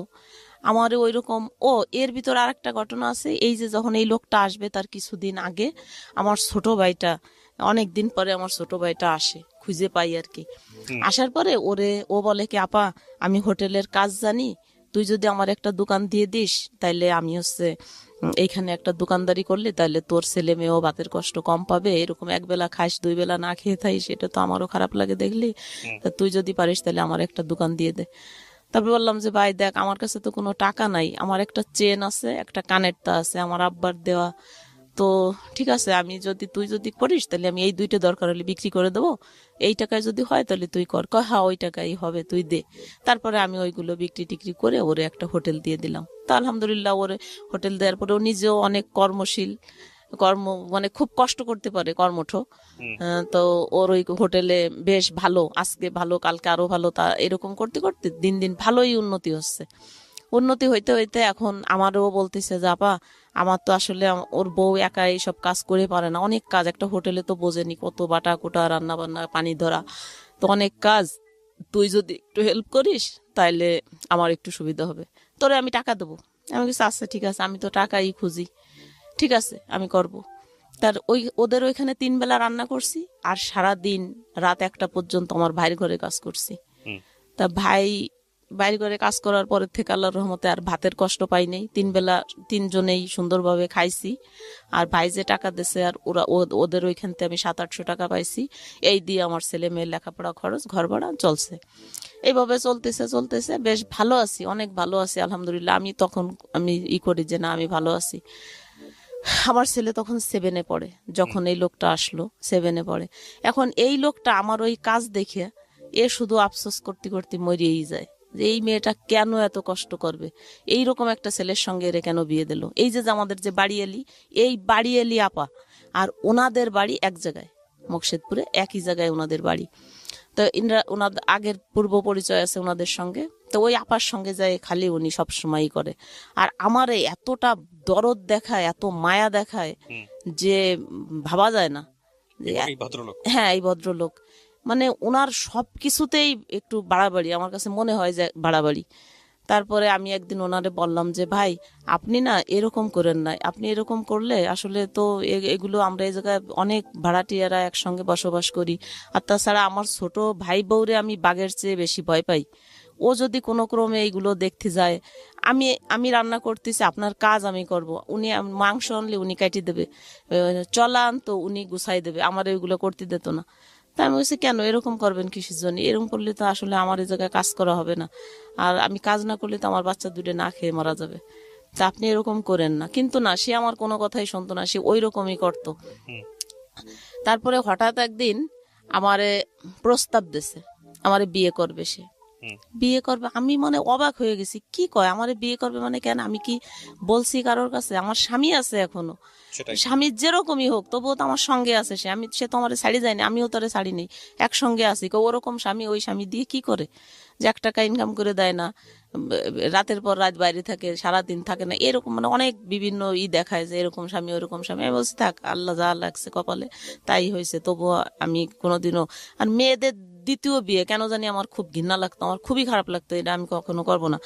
S2: আমার ওই রকম। ও এর ভিতর আর একটা ঘটনা আছে, এই যে যখন এই লোকটা আসবে তার কিছুদিন আগে আমার ছোট ভাইটা, অনেক দিন পরে আমার ছোট ভাইটা আসে, খুঁজে পাই আর কি। আসার পরে ও বলে কি, আপা আমি হোটেলের কাজ জানি, তুই যদি আমার একটা দোকান দিয়ে দিস তাইলে আমি এইখানে একটা দোকানদারি করলে তাহলে তোর ছেলে মেয়েও ভাতের কষ্ট কম পাবে। এরকম 1 বেলা খাইস, 2 বেলা না খেয়ে থাইস, এটা তো আমারও খারাপ লাগে দেখলি। তা তুই যদি পারিস তাহলে আমার একটা দোকান দিয়ে দে। তারপর বললাম যে ভাই দেখ, আমার কাছে তো কোনো টাকা নাই, আমার একটা চেন আছে, একটা কানেরটা আছে আমার আব্বার দেওয়া, তো ঠিক আছে, তুই যদি করিস তাহলে আমি এই 2টা দরকার হলে বিক্রি করে দেবো, এই টাকায় যদি হয় তাহলে তুই কর। হ্যাঁ ওই টাকাই হবে, তুই দে। তারপরে আমি ওইগুলো বিক্রি টিক্রি করে ওরে একটা হোটেল দিয়ে দিলাম। তা আলহামদুলিল্লাহ ওরে হোটেল দেওয়ার পরে ও নিজেও অনেক কর্মশীল, মানে খুব কষ্ট করতে পারে, কর্মঠ। তো ওর ওই হোটেলে বেশ ভালো, আজকে ভালো কালকে আরো ভালো, তা এরকম করতে করতে দিন দিন ভালোই উন্নতি হচ্ছে। উন্নতি হইতে হইতে এখন আমারও বলতেছে যে আপা আমার তো আসলে ওর বউ একাই সব কাজ করে পারে না, অনেক কাজ, একটা হোটেলে তো বোঝেনি কত বাটা কোটা, রান্না বান্না, পানি ধরা, তো অনেক কাজ, তুই যদি একটু হেল্প করিস তাইলে আমার একটু সুবিধা হবে, তোরে আমি টাকা দেবো। আমি কিছু আচ্ছা ঠিক আছে, আমি তো টাকাই খুঁজি, ঠিক আছে আমি করব। ওদের ওইখানে 3 বেলা রান্না করছি, আর সারা দিন রাত 1টা পর্যন্ত আমার ভাইয়ের ঘরে কাজ করছি। তা বাইরে করে কাজ করার পরের থেকে আল্লাহর রহমতে আর ভাতের কষ্ট পাই নাই, 3 বেলা 3 জনেই সুন্দরভাবে খাইছি। আর ভাই যে টাকা দিছে, আর ওদের ওইখান থেকে আমি 700-800 টাকা পাইছি, এই দিয়ে আমার ছেলে মেয়ের লেখাপড়া খরচ, ঘর ভাড়া চলছে। এইভাবে চলতেছে বেশ ভালো আছি, অনেক ভালো আছি আলহামদুলিল্লাহ। আমি করি যে না আমি ভালো আছি। আমার ছেলে তখন 7-এ পড়ে, যখন এই লোকটা আসলো 7-এ পড়ে। এখন এই লোকটা আমার ওই কাজ দেখে শুধু আফসোস করতে করতে মরিয়েই যায় যে এই মেয়েটা কেন এত কষ্ট করবে, এইরকম একটা ছেলের সঙ্গে এর কেন বিয়ে দিল। এই যে আমাদের যে বাড়িয়ালি, এই বাড়িয়ালি আপা আর ওনাদের বাড়ি এক জায়গায়, মুকশেদপুরে একই জায়গায় ওনাদের বাড়ি। তো ওনাদের আগের পূর্ব পরিচয় আছে ওনাদের সঙ্গে, তো ওই আপার সঙ্গে যায় খালি উনি সবসময়ই করে। আর আমার এতটা দরদ দেখায়, এত মায়া দেখায় যে ভাবা যায় না। হ্যাঁ এই ভদ্রলোক, মানে ওনার সবকিছুতেই একটু বাড়াবাড়ি, আমার কাছে মনে হয় যে বাড়াবাড়ি। তারপরে আমি একদিন ওনারে বললাম যে ভাই আপনি না এরকম করেন না, আপনি এরকম করলে আসলে তো এগুলো আমরা এই জায়গায় অনেক ভাড়াটিয়ারা একসঙ্গে বসবাস করি, আর তাছাড়া আমার ছোট ভাই বউরে আমি বাঘের চেয়ে বেশি ভয় পাই। ও যদি কোনো ক্রমে এইগুলো দেখতে যায়, আমি রান্না করতেছি, আপনার কাজ আমি করব, উনি মাংস আনলে উনি কাটি দেবে, চলা আনতো উনি গুছাই দেবে, আমার ওইগুলো করতে দিত না। তা আমি বলছি কেন এরকম করবেন কিসের জন্য, এরকম করলে তো আসলে আমার এই জায়গায় কাজ করা হবে না, আর আমি কাজ না করলে তো আমার বাচ্চা 2 না খেয়ে মারা যাবে, তা আপনি এরকম করেন না। কিন্তু না, সে আমার কোনো কথাই শুনতো না, সে ওই রকমই করতো। তারপরে হঠাৎ একদিন আমারে প্রস্তাব দিছে, আমারে বিয়ে করবে সে। বিয়ে করবে। আমি মানে অবাক হয়ে গেছি, কি কয় আমারে বিয়ে করবে মানে কেন? আমি কি বলছি কারোর কাছে? আমার স্বামী আছে এখনো,
S1: সেটাই।
S2: স্বামী যেরকমই হোক তবুও তো আমার সঙ্গে আছে সে, সে তো আমার ছাড়ি যায়নি, আমিও তারে ছাড়ি নেই, একসঙ্গে আছি। ওরকম স্বামী, ওই স্বামী দিয়ে কি করে? যে 1 টাকা ইনকাম করে দেয় না, রাতের পর রাত বাইরে থাকে, সারাদিন থাকে না, এরকম মানে অনেক বিভিন্ন দেখায় যে এরকম স্বামী ওরকম স্বামী। আমি বলছি থাক, আল্লাহ যা লাগছে কপালে তাই হয়েছে। তবুও আমি কোনোদিনও, আর মেয়েদের দ্বিতীয় বিয়ে কেন জানি আমার খুব ঘৃণা লাগতো, আমার খুবই খারাপ লাগতো, এটা আমি কখনো করব না।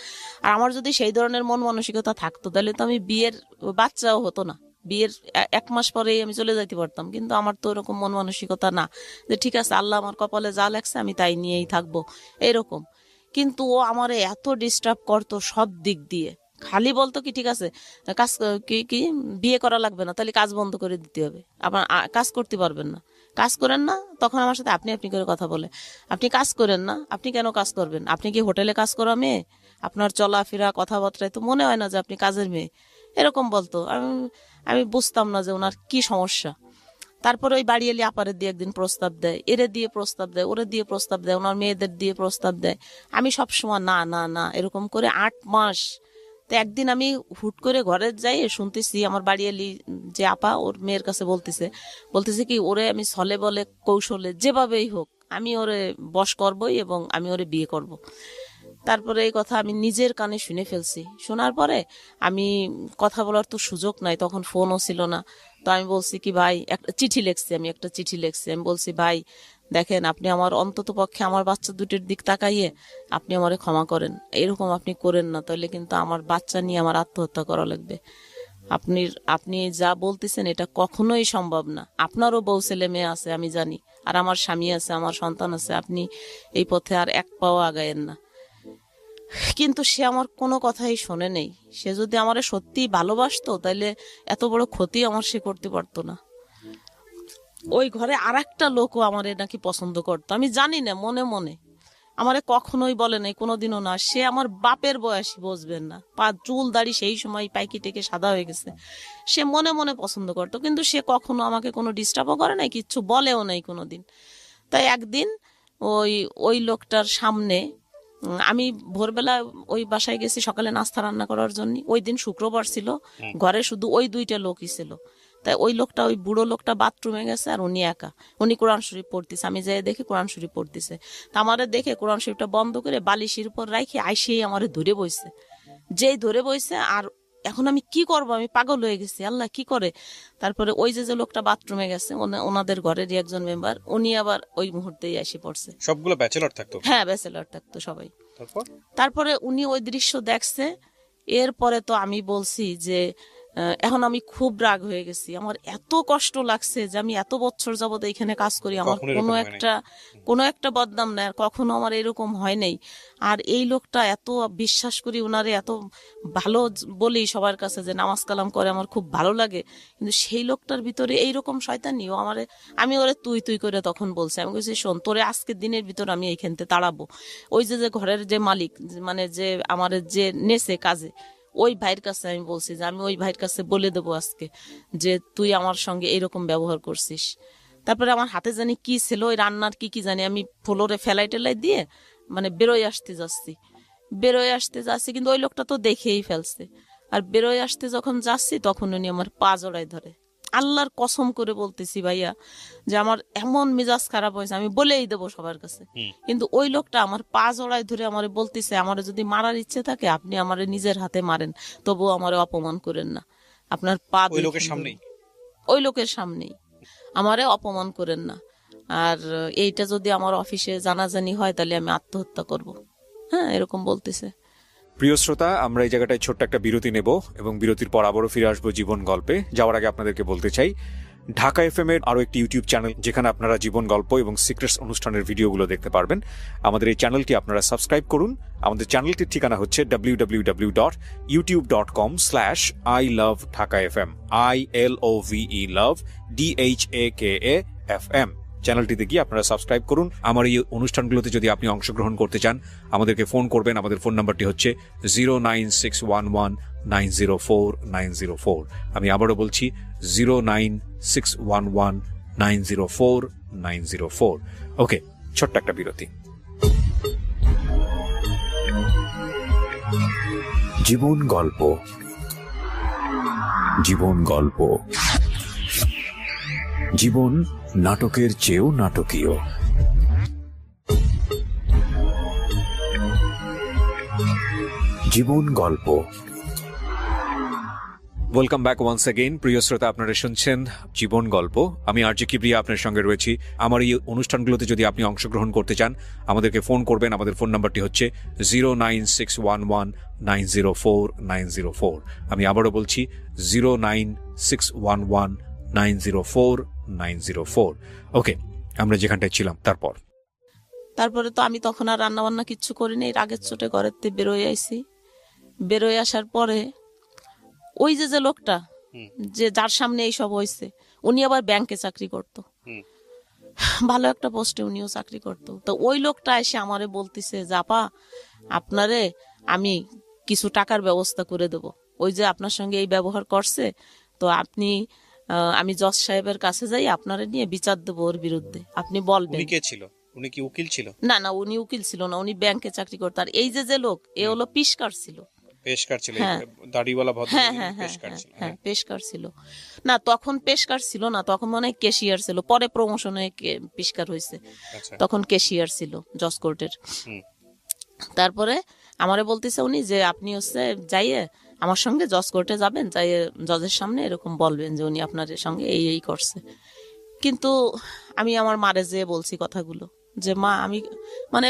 S2: আর আমার যদি সেই ধরনের মন মানসিকতা থাকতো তাহলে তো আমি বিয়ের বাচ্চাও হতো না, বিয়ের 1 মাস পরেই আমি চলে যাইতে পারতাম। কিন্তু আমার তো এরকম মন মানসিকতা না, যে ঠিক আছে আল্লাহ আমার কপালে যা লাগছে আমি তাই নিয়েই থাকবো, এরকম। কিন্তু ও আমারে এত ডিস্টার্ব করতো সব দিক দিয়ে, খালি বলতো কি ঠিক আছে কাজ কি কি বিয়ে করা লাগবে না, তাহলে কাজ বন্ধ করে দিতে হবে, আবার কাজ করতে পারবেন না, কাজ করেন না। তখন আমার সাথে আপনি আপনি করে কথা বলে, আপনি কাজ করেন না, আপনি কেন কাজ করবেন? আপনি কি হোটেলে কাজ করা মেয়ে? আপনার চলাফেরা কথাবার্তায় তো মনে হয় না যে আপনি কাজের মেয়ে, এরকম বলতো। আমি বুঝতাম না যে ওনার কি সমস্যা। তারপরে ওই বাড়ি এলে আপারে দিয়ে একদিন প্রস্তাব দেয়, এরে দিয়ে প্রস্তাব দেয়, ওরে দিয়ে প্রস্তাব দেয়, ওনার মেয়েদের দিয়ে প্রস্তাব দেয়। আমি সবসময় না না না এরকম করে 8 মাস। তো একদিন আমি হুট করে ঘরে যাই, শুনতেছি আমার বাড়ি এলি যে আপা ওর মেয়ের কাছে বলতেছে কি ওরে আমি ছলে বলে কৌশলে যেভাবেই হোক আমি ওরে বশ করবই এবং আমি ওরে বিয়ে করব। তারপরে এই কথা আমি নিজের কানে শুনে ফেলছি। শোনার পরে আমি কথা বলার তো সুযোগ নাই, তখন ফোনও ছিল না। তো আমি বলছি কি ভাই, একটা চিঠি লিখছি, আমি বলছি ভাই দেখেন, আপনি আমার অন্তত পক্ষে আমার বাচ্চা দুটির দিক তাকাইয়ে আপনি আমারে ক্ষমা করেন, এরকম আপনি করেন না, তাহলে কিন্তু আমার বাচ্চা নিয়ে আমার আত্মহত্যা করা লাগবে। আপনি যা বলতেছেন এটা কখনোই সম্ভব না, আপনারও বউ ছেলে মেয়ে আছে আমি জানি, আর আমার স্বামী আছে, আমার সন্তান আছে, আপনি এই পথে আর 1 পাও আগায়েন না। কিন্তু সে আমার কোনো কথাই শোনে নেই। সে যদি আমারে সত্যিই ভালোবাসতো তাহলে এত বড় ক্ষতি আমার সে করতে পারতো না। ওই ঘরে আরেকটা লোকও আমারে নাকি পছন্দ করতো, আমি জানি না, মনে মনে আমারে কখনোই বলে নাই, কোনোদিনও না। সে আমার বাপের বয়সী, বুঝবেন না, চুল দাড়ি সেই সময় পাইকি টেকে সাদা হয়ে গেছে। সে মনে মনে পছন্দ করতো, কিন্তু সে কখনো আমাকে কোনো ডিস্টার্বও করে নাই, কিচ্ছু বলেও নাই কোনোদিন। তাই একদিন ওই লোকটার সামনে আমি ভোরবেলা ওই বাসায় গেছি সকালে নাস্তা রান্না করার জন্য। ওই দিন শুক্রবার ছিল, ঘরে শুধু ওই 2টা লোকই ছিল। তাই ওই বুড়ো লোকটা বাথরুমে গেছে আর উনি একা, উনি কোরআন শরীফ পড়তেছে। আমি যাই দেখি কোরআন শরীফ পড়তেছে। তা আমারে দেখে কোরআন শরীফটা বন্ধ করে বালিশের উপর রাখি আইসেই আমারে ধরে বইছে। যেই ধরে বইছে, আর এখন আমি কি করব, আমি পাগল হয়ে গেছি, আল্লাহ কি করে। তারপরে ওই যে লোকটা বাথরুমে গেছে ওনাদের ঘরেরই একজন মেম্বার, উনি আবার ওই মুহূর্তেই এসে পড়ছে।
S1: সবগুলো ব্যাচেলর থাকতো?
S2: হ্যাঁ, ব্যাচেলর থাকতো সবাই।
S1: তারপরে
S2: উনি ওই দৃশ্য দেখছে। এরপরে তো আমি বলছি যে এখন আমি খুব রাগ হয়ে গেছি, আমার এত কষ্ট লাগছে যে আমি এত বছর যাবত এখানে কাজ করি, আমার কোনো একটা বদনাম নাই, আর কখনো আমার এরকম হয় নাই। আর এই লোকটা এত বিশ্বাস করি, ওনারে এত ভালো বলি সবার কাছে যে নামাজ কালাম করে, আমার খুব ভালো লাগে। কিন্তু সেই লোকটার ভিতরে এইরকম শয়তানি, ও আমি ওরে তুই তুই করে তখন বলছি। আমি বলছি শোন, তোরে আজকের দিনের ভিতর আমি এইখান থেকে তাড়াবো। ওই যে ঘরের যে মালিক, মানে যে আমার যে নেছে কাজে, ওই ভাইয়ের কাছে আমি বলছি যে আমি ওই ভাইয়ের কাছে বলে দেবো আজকে যে তুই আমার সঙ্গে এরকম ব্যবহার করছিস। তারপরে আমার হাতে জানি কি ছিল, ওই রান্নার কি জানি, আমি ফ্লোরে ফেলাই টেলাই দিয়ে মানে বেরোয় আসতে যাচ্ছি, কিন্তু ওই লোকটা তো দেখেই ফেলছে। আর বেরোয় আসতে যখন যাচ্ছি তখন উনি আমার পা জড়ায় ধরে। আল্লাহর কসম করে বলতেছি ভাইয়া যে আমার এমন মেজাজ খারাপ হয়েছে, আমি বলেই দেবো সবার কাছে। কিন্তু ওই লোকটা আমার পা জড়ায় ধরে আমারে বলতেছে, আমারে যদি মারার ইচ্ছে থাকে আপনি আমারে নিজের হাতে মারেন, তবুও আমারে অপমান করেন না, আপনার পা
S1: ওই লোকের সামনেই
S2: আমারে অপমান করেন না। আর এইটা যদি আমার অফিসে জানাজানি হয় তাহলে আমি আত্মহত্যা করব। হ্যাঁ, এরকম বলতেছে।
S3: প্রিয় শ্রোতা, আমরা এই জায়গাটায় ছোট্ট একটা বিরতি নেব এবং বিরতির পর আবারও ফিরে আসবো জীবন গল্পে। যাওয়ার আগে আপনাদেরকে বলতে চাই, ঢাকা এফএম এর আরো একটি ইউটিউব চ্যানেল যেখানে আপনারা জীবন গল্প এবং সিক্রেটস অনুষ্ঠানের ভিডিওগুলো দেখতে পারবেন। আমাদের এই চ্যানেলটি আপনারা সাবস্ক্রাইব করুন। আমাদের চ্যানেলটির ঠিকানা হচ্ছে www.youtube.com/ilovedhakafm ILOVE love DHAKAFM। চ্যানেলটিতে গিয়ে আপনারা সাবস্ক্রাইব করুন। আমার এই অনুষ্ঠানগুলোতে যদি আপনি অংশগ্রহণ করতে চান আমাদেরকে ফোন করবেন। আমাদের ফোন নাম্বারটি হচ্ছে 09611904904। আমি আবারও বলছি 09611904904। ওকে, ছোট্ট একটা বিরতি। জীবন গল্প, জীবন গল্প, জীবন নাটকের চেয়েও নাটকীয়। জীবন গল্প। Welcome back once again. প্রিয় শ্রোতা, আপনারা শুনছেন জীবন গল্প। আমি আরজে কিবরিয়া আপনার সঙ্গে রয়েছি। আমার এই অনুষ্ঠানগুলোতে যদি আপনি অংশগ্রহণ করতে চান, আমাদেরকে ফোন করবেন। আমাদের ফোন নাম্বারটি হচ্ছে 09611904904। আমি আবারও বলছি 09611904904। ওকে, আমরা যেখানটায় ছিলাম
S2: তারপরে তো আমি তখন আর রান্না বান্না কিচ্ছু করিনি, রাগের চোটে ঘরের থেকে বেরোয় আইছি। বেরোয় আসার পরে ওই যে লোকটা যে যার সামনে এইসব হয়েছে, উনি আবার ব্যাংকে চাকরি করত, ভালো একটা পোস্টে উনিও চাকরি করত। তো ওই লোকটা এসে আমারে বলতেছে যে আপা, আপনারে আমি কিছু টাকার ব্যবস্থা করে দেব, ওই যে আপনার সঙ্গে এই ব্যবহার করছে, তো আপনি আমি জজ সাহেবের কাছে যাই, আপনারে নিয়ে বিচার দেবো ওর বিরুদ্ধে, আপনি বলবেন।
S1: উনি কে ছিল? উনি কি উকিল ছিল?
S2: না না, উনি উকিল ছিল না, উনি ব্যাংকে চাকরি করতো। আর এই যে লোক, এ হলো পিসকার ছিল।
S1: পেশকার ছিল?
S2: হ্যাঁ।
S1: দাড়িওয়ালা ভদ্র
S2: হ্যাঁ হ্যাঁ হ্যাঁ
S1: পেশকার ছিল?
S2: হ্যাঁ, পেশকার ছিল। না, তখন পেশকার ছিল না, তখন মনে হয় ক্যাশিয়ার ছিল, পরে প্রমোশন হয়ে পেশকার হয়েছে।
S1: আচ্ছা।
S2: তখন ক্যাশিয়ার ছিল জজ কোর্টের। তারপরে আমারে বলতেছে উনি যে আপনি হচ্ছে যাইয়ে আমার সঙ্গে জজ কোর্টে যাবেন, যাইয়ে জজের সামনে এরকম বলবেন যে উনি আপনার সঙ্গে এই এই করছে। কিন্তু আমি আমার মারে যেয়ে বলছি কথাগুলো, যে মা আমি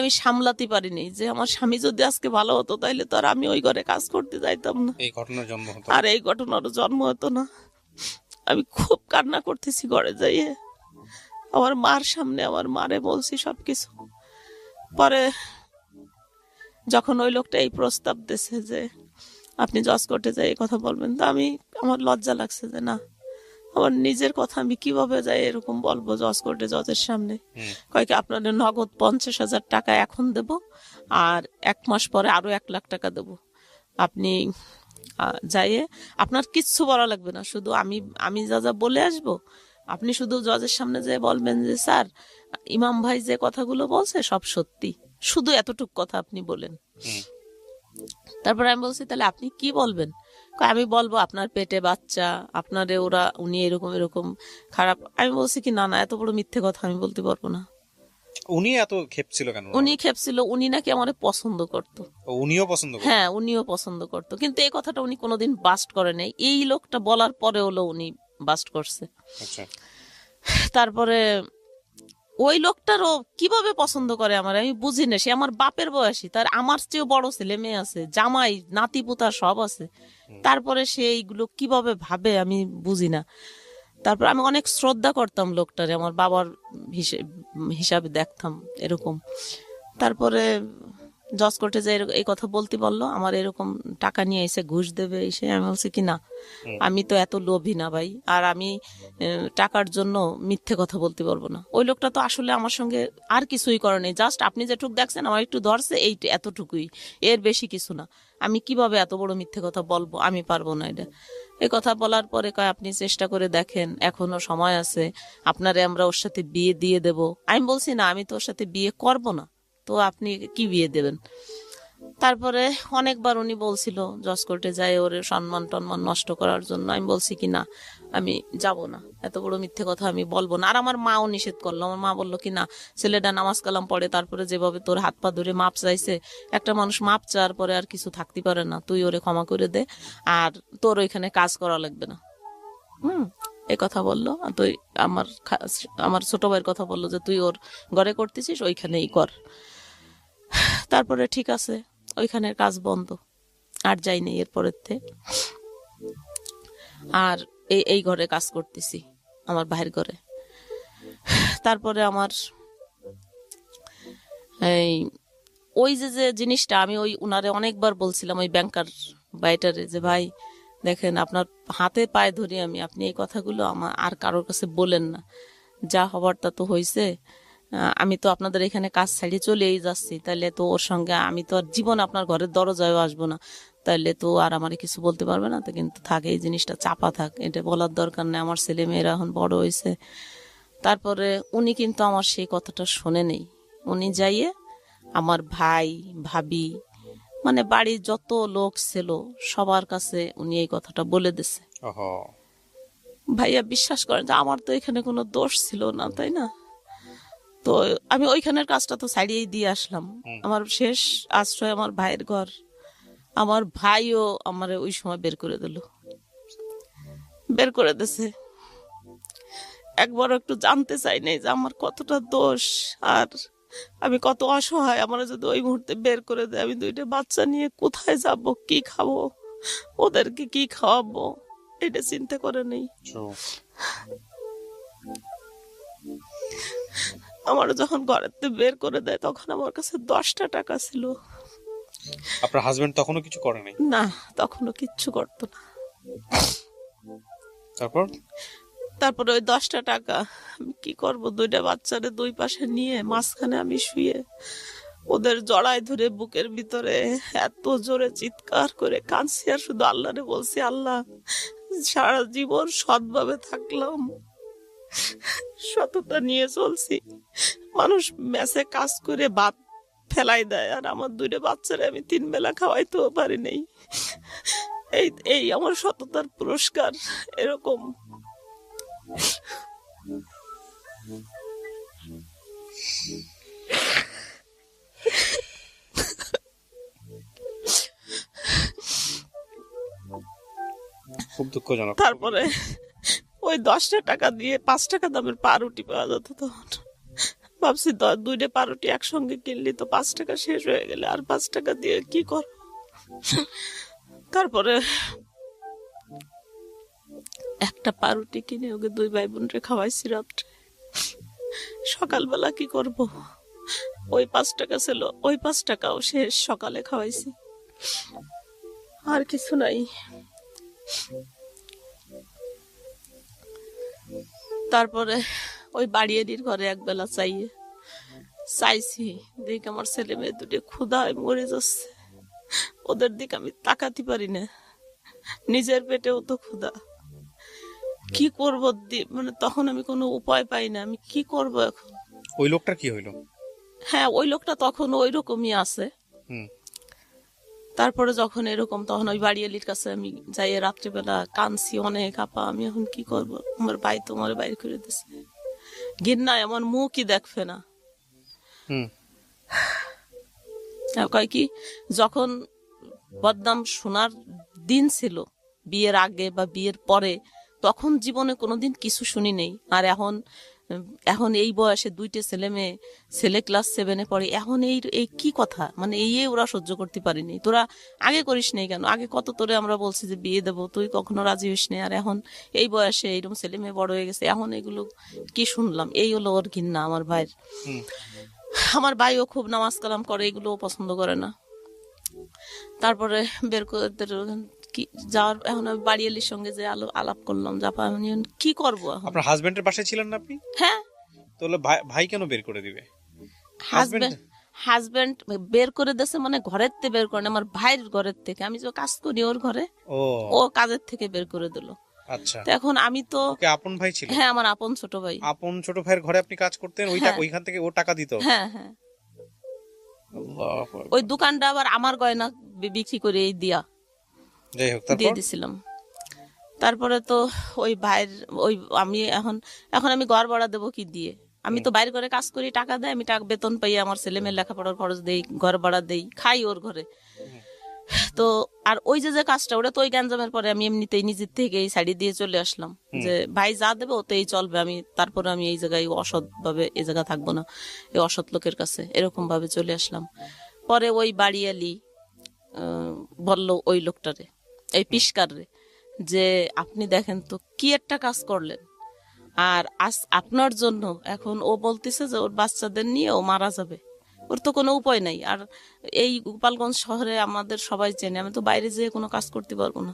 S2: আমি সামলাতে পারিনি, যে আমার স্বামী যদি আজকে ভালো হতো তাইলে তো আর আমি ওই ঘরে কাজ করতে যাইতাম না,
S1: এই ঘটনার জন্ম হতো,
S2: আর এই ঘটনারও জন্ম হতো না। আমি খুব কান্না করতেছি ঘরে যাইয়ে, আমার মার সামনে আমার মারে বলছি সবকিছু। পরে যখন ওই লোকটা এই প্রস্তাব দিয়েছে যে আপনি জজ কোর্টে যাই এই কথা বলবেন, তো আমার লজ্জা লাগছে যে না, আমার নিজের কথা আমি কিভাবে যাই এরকম বলবো জজ কোর্টে, জজের সামনে। কয়েক আপনাদের নগদ 50,000 টাকা এখন দেব, আর 1 মাস পরে আরো 1 লাখ টাকা দেব, আপনি যাইয়ে আপনার কিচ্ছু বলা লাগবে না, শুধু আমি যা যা বলে আসবো, আপনি শুধু জজের সামনে যেয়ে বলবেন যে স্যার, ইমাম ভাই যে কথাগুলো বলছে সব সত্যি, শুধু এতটুক কথা আপনি বলেন। তারপর আমি বলছি তাহলে আপনি কি বলবেন? আমি বলবো আপনার পেটে বাচ্চা, আপনারে উনি এরকম এরকম খারাপ। আমি বলছি কি না না, এত বড় মিথ্যে কথা আমি বলতে পারবো না।
S1: উনি এত খেপছিল কেন?
S2: উনি খেপছিল, উনি নাকি আমারে পছন্দ করতো।
S1: উনিও পছন্দ করতো?
S2: হ্যাঁ, উনিও পছন্দ করতো, কিন্তু এই কথাটা উনি কোনোদিন বাস্ট করে নাই, এই লোকটা বলার পরে হলো উনি বাস্ট করছে।
S1: আচ্ছা।
S2: তারপরে ওই লোকটারও কিভাবে পছন্দ করে আমার আমি বুঝি না। সে আমার বাপের বয়সী, তার আমার চেয়েও বড় ছেলে মেয়ে আছে, জামাই নাতি পুতা সব আছে, তারপরে সে এইগুলো কিভাবে ভাবে আমি বুঝি না। তারপর আমি অনেক শ্রদ্ধা করতাম লোকটারে, আমার বাবার হিসাবে দেখতাম এরকম। তারপরে জজ কোর্টে যে এই কথা বলতে বললো, আমার এরকম টাকা নিয়ে এসে ঘুষ দেবে এসে, আমি বলছি কি না, আমি তো এত লোভী না ভাই, আর আমি টাকার জন্য মিথ্যে কথা বলতে পারবো না। ওই লোকটা তো আসলে আমার সঙ্গে আর কিছুই করে নেই, জাস্ট আপনি যেটুকু দেখছেন আমার একটু ধরছে, এই এতটুকুই, এর বেশি কিছু না। আমি কিভাবে এত বড় মিথ্যে কথা বলবো, আমি পারবো না এটা। এই কথা বলার পরে কয় আপনি চেষ্টা করে দেখেন, এখনো সময় আছে, আপনারে আমরা ওর সাথে বিয়ে দিয়ে দেব। আমি বলছি না, আমি তো ওর সাথে বিয়ে করবো না, তো আপনি কি বিয়ে দেবেন? তারপরে অনেকবার উনি বলছিল জজ কোর্টে যায় ওর সম্মান টন্মান নষ্ট করার জন্য। আমি বলছি কি না, আমি যাব না, এত বড় মিথ্যে কথা আমি বলবো না। আর আমার মাও নিষেধ করলো। আমার মা বললো কি না, ছেলেটা নামাজ কালাম পড়ে, তারপরে যেভাবে তোর হাত পা ধরে মাপ চাইছে, একটা মানুষ মাপ চাওয়ার পরে আর কিছু থাকতে পারে না, তুই ওরে ক্ষমা করে দে, আর তোর ওইখানে কাজ করা লাগবে না। এই কথা বললো। তুই আমার ছোট ভাইয়ের কথা বললো যে তুই ওর ঘরে করতেছিস, ওইখানেই কর। তারপরে ঠিক আছে, ওইখানের কাজ বন্ধ, আর যাইনি এরপরের থেকে। আর এই ঘরে কাজ করতেছি, আমার ভাইয়ের ঘরে। তারপরে আমার ওই যে জিনিসটা আমি ওই উনারে অনেকবার বলছিলাম, ওই ব্যাংকার বাইটারে, যে ভাই দেখেন, আপনার হাতে পায়ে ধরি আমি, আপনি এই কথাগুলো আমার আর কারোর কাছে বলেন না, যা হবার তা তো হয়েছে, আমি তো আপনাদের এখানে কাজ ছাড়িয়ে চলেই যাচ্ছি, তাহলে তো ওর সঙ্গে আমি তো আর জীবন আপনার ঘরের দরজায়ও আসবো না, তাহলে তো আর আমার কিছু বলতে পারবে না। তো কিন্তু থাকে, এই জিনিসটা চাপা থাক, এটা বলার দরকার নেই, আমার ছেলে মেয়েরা এখন বড় হয়েছে। তারপরে উনি কিন্তু আমার সেই কথাটা শোনে নেই। উনি যাইয়ে আমার ভাই ভাবি মানে বাড়ির যত লোক ছিল সবার কাছে উনি এই কথাটা বলে দিছে।
S1: ওহো।
S2: ভাইয়া বিশ্বাস করেন যে আমার তো এখানে কোনো দোষ ছিল না, তাই না? তো আমি ওইখানের কাজটা তো ছাড়িয়েই দিয়ে আসলাম। আমার শেষ আশ্রয় আমার ভাইয়ের ঘর। আমার ভাইও আমার ওই সময় বের করে দিল, বের করে দিছে। একবার একটু জানতে চাই নাই যে আমার কতটা দোষ আর আমি কত অসহায়। আমার যদি ওই মুহূর্তে বের করে দেয়, আমি 2টা বাচ্চা নিয়ে কোথায় যাব, কি খাবো, ওদেরকে কি খাওয়াবো, এটা চিন্তা করে নেই।
S1: True.
S2: আমার যখন ঘরেতে বের করে দেয় তখন আমার কাছে 10টা টাকা ছিল।
S1: আপনার হাজবেন্ড তখনও কিছু করে নাই?
S2: না, তখনও কিচ্ছু করতো না।
S1: তারপর
S2: ওই 10টা টাকা আমি কি করব, 2টা বাচ্চারে 2 পাশে নিয়ে মাঝখানে আমি শুয়ে ওদের জড়ায় ধরে বুকের ভিতরে এত জোরে চিৎকার করে কাঁদছি আর শুধু আল্লাহরে বলছি, আল্লাহ সারা জীবন সৎভাবে থাকলাম, সততা নিয়ে চলছি, মানুষ মেসে কাজ করে ভাত ফেলাই দেয় আর আমার 2টা বাচ্চারে আমি 3 বেলা খাওয়াইতেও পারি নাই। এই আমার সততার পুরস্কার। এরকম
S1: খুব দুঃখজনক।
S2: তারপরে ওই 10টা টাকা দিয়ে 5 টাকা দামের পাউরুটি পাওয়া যেত তখন। ভাবছি 2টা পাউরুটি একসঙ্গে কিনলি তো 5 টাকা শেষ হয়ে গেলে আর 5 টাকা দিয়ে কি কর। তারপরে একটা পাউরুটি কিনে ওকে 2 ভাই বোনরে খাওয়াইছি রাত্রে। সকালবেলা কি করব, ওই 5 টাকা ছিল, ওই 5 টাকাও শেষ, সকালে খাওয়াইছি, আর কিছু নাই। তারপরে ওই বাড়িয়ারির ঘরে একবেলা চাইছি, দেখ আমার ছেলে মেয়ে 2 ক্ষুধায় মরে যাচ্ছে, ওদের দিকে আমি তাকাতে পারি না, নিজের পেটেও তো ক্ষুধা, কি করবো? মানে তখন আমি কোনো উপায় পাই না, আমি কি করব এখন?
S1: ওই লোকটার কি হইলো?
S2: হ্যাঁ, ওই লোকটা তখন ওই রকমই আছে। তারপরে যখন এরকম, তখন ওই বাড়িয়ালির কাছে আমি যাই, রাত্রিবেলা কাঁদছি অনেক, আপা আমি এখন কি করব, আমার ভাই তোমার বাইর করে দিছে, ঘৃণায় আমার মুখই দেখবে না। কয় কি, যখন বদনাম শোনার দিন ছিল বিয়ের আগে বা বিয়ের পরে, তখন জীবনে কোনোদিন কিছু শুনি নেই, আর এখন এই বয়সে 2টে ছেলে মেয়ে, ছেলে ক্লাস 7-এ পড়ে, এখন এই কি কথা, মানে এই ওরা সহ্য করতে পারিনি। তোরা আগে করিস নাই কেন? আগে কত তোরে আমরা বলছি যে বিয়ে দেবো, তুই কখনো রাজি হইস নি, আর এখন এই বয়সে এইরকম ছেলে মেয়ে বড় হয়ে গেছে, এখন এগুলো কি শুনলাম? এই হলো ওর ঘৃণা আমার ভাইয়ের। আমার ভাইও খুব নামাজ কালাম করে, এগুলোও পছন্দ করে না। তারপরে বের করে কি যাওয়ার, এখন আমি বাড়িয়ালির সঙ্গে যে আলাপ করলাম, জাপা আমি কি করবো এখন?
S1: আপনার হাজবেন্ডের বাসায় ছিলেন না আপনি?
S2: হ্যাঁ।
S1: তাহলে ভাই কেন বের করে দিবে?
S2: হাজবেন্ড বের করে দিয়েছে, মানে ঘরের থেকে বের করে না, আমার ভাইয়ের ঘরের থেকে। আমি যে কাজ করি ওর ঘরে, ও কাজের থেকে বের করে দিল।
S1: আচ্ছা,
S2: এখন আমি তো
S1: আপন ভাই ছিল?
S2: হ্যাঁ, আমার আপন ছোট ভাই।
S1: আপন ছোট ভাইয়ের ঘরে আপনি কাজ করতেন, ওইখান থেকে ও টাকা দিত?
S2: হ্যাঁ হ্যাঁ। ওই দোকানটা আবার আমার গয়না বিক্রি করে দিয়া দিয়ে দিছিলাম। তারপরে তো ওই ভাইয়ের আমি এখন আমি ঘর ভাড়া দেবো কি দিয়ে? আমি তো বাইরে করে কাজ করি, টাকা দেয়, আমি টাকা বেতন পাই, আমার ছেলে মেয়ের লেখাপড়ার খরচ দেই, ঘর ভাড়া দেই, খাই ওর ঘরে। তো আর ওই যে কাজটা, ওটা তো ওই গ্যাঞ্জামের পরে আমি এমনিতেই নিজের থেকে এই শাড়ি দিয়ে চলে আসলাম, যে ভাই যা দেবে ওতেই চলবে, আমি তারপরে আমি এই জায়গায় অসৎ ভাবে এই জায়গা থাকবো না, এই অসৎ লোকের কাছে, এরকম ভাবে চলে আসলাম। পরে ওই বাড়িয়ালি বললো ওই লোকটারে, এই পিসকারে, যে আপনি দেখেন তো কি একটা কাজ করলেন, আর আজ আপনার জন্য এখন ও বলতেছে যে ওর বাচ্চাদের নিয়ে ও মারা যাবে, ওর তো কোনো উপায় নাই। আর এই গোপালগঞ্জ শহরে আমাদের সবাই চেনে, আমি তো বাইরে যেয়ে কোনো কাজ করতে পারবো না।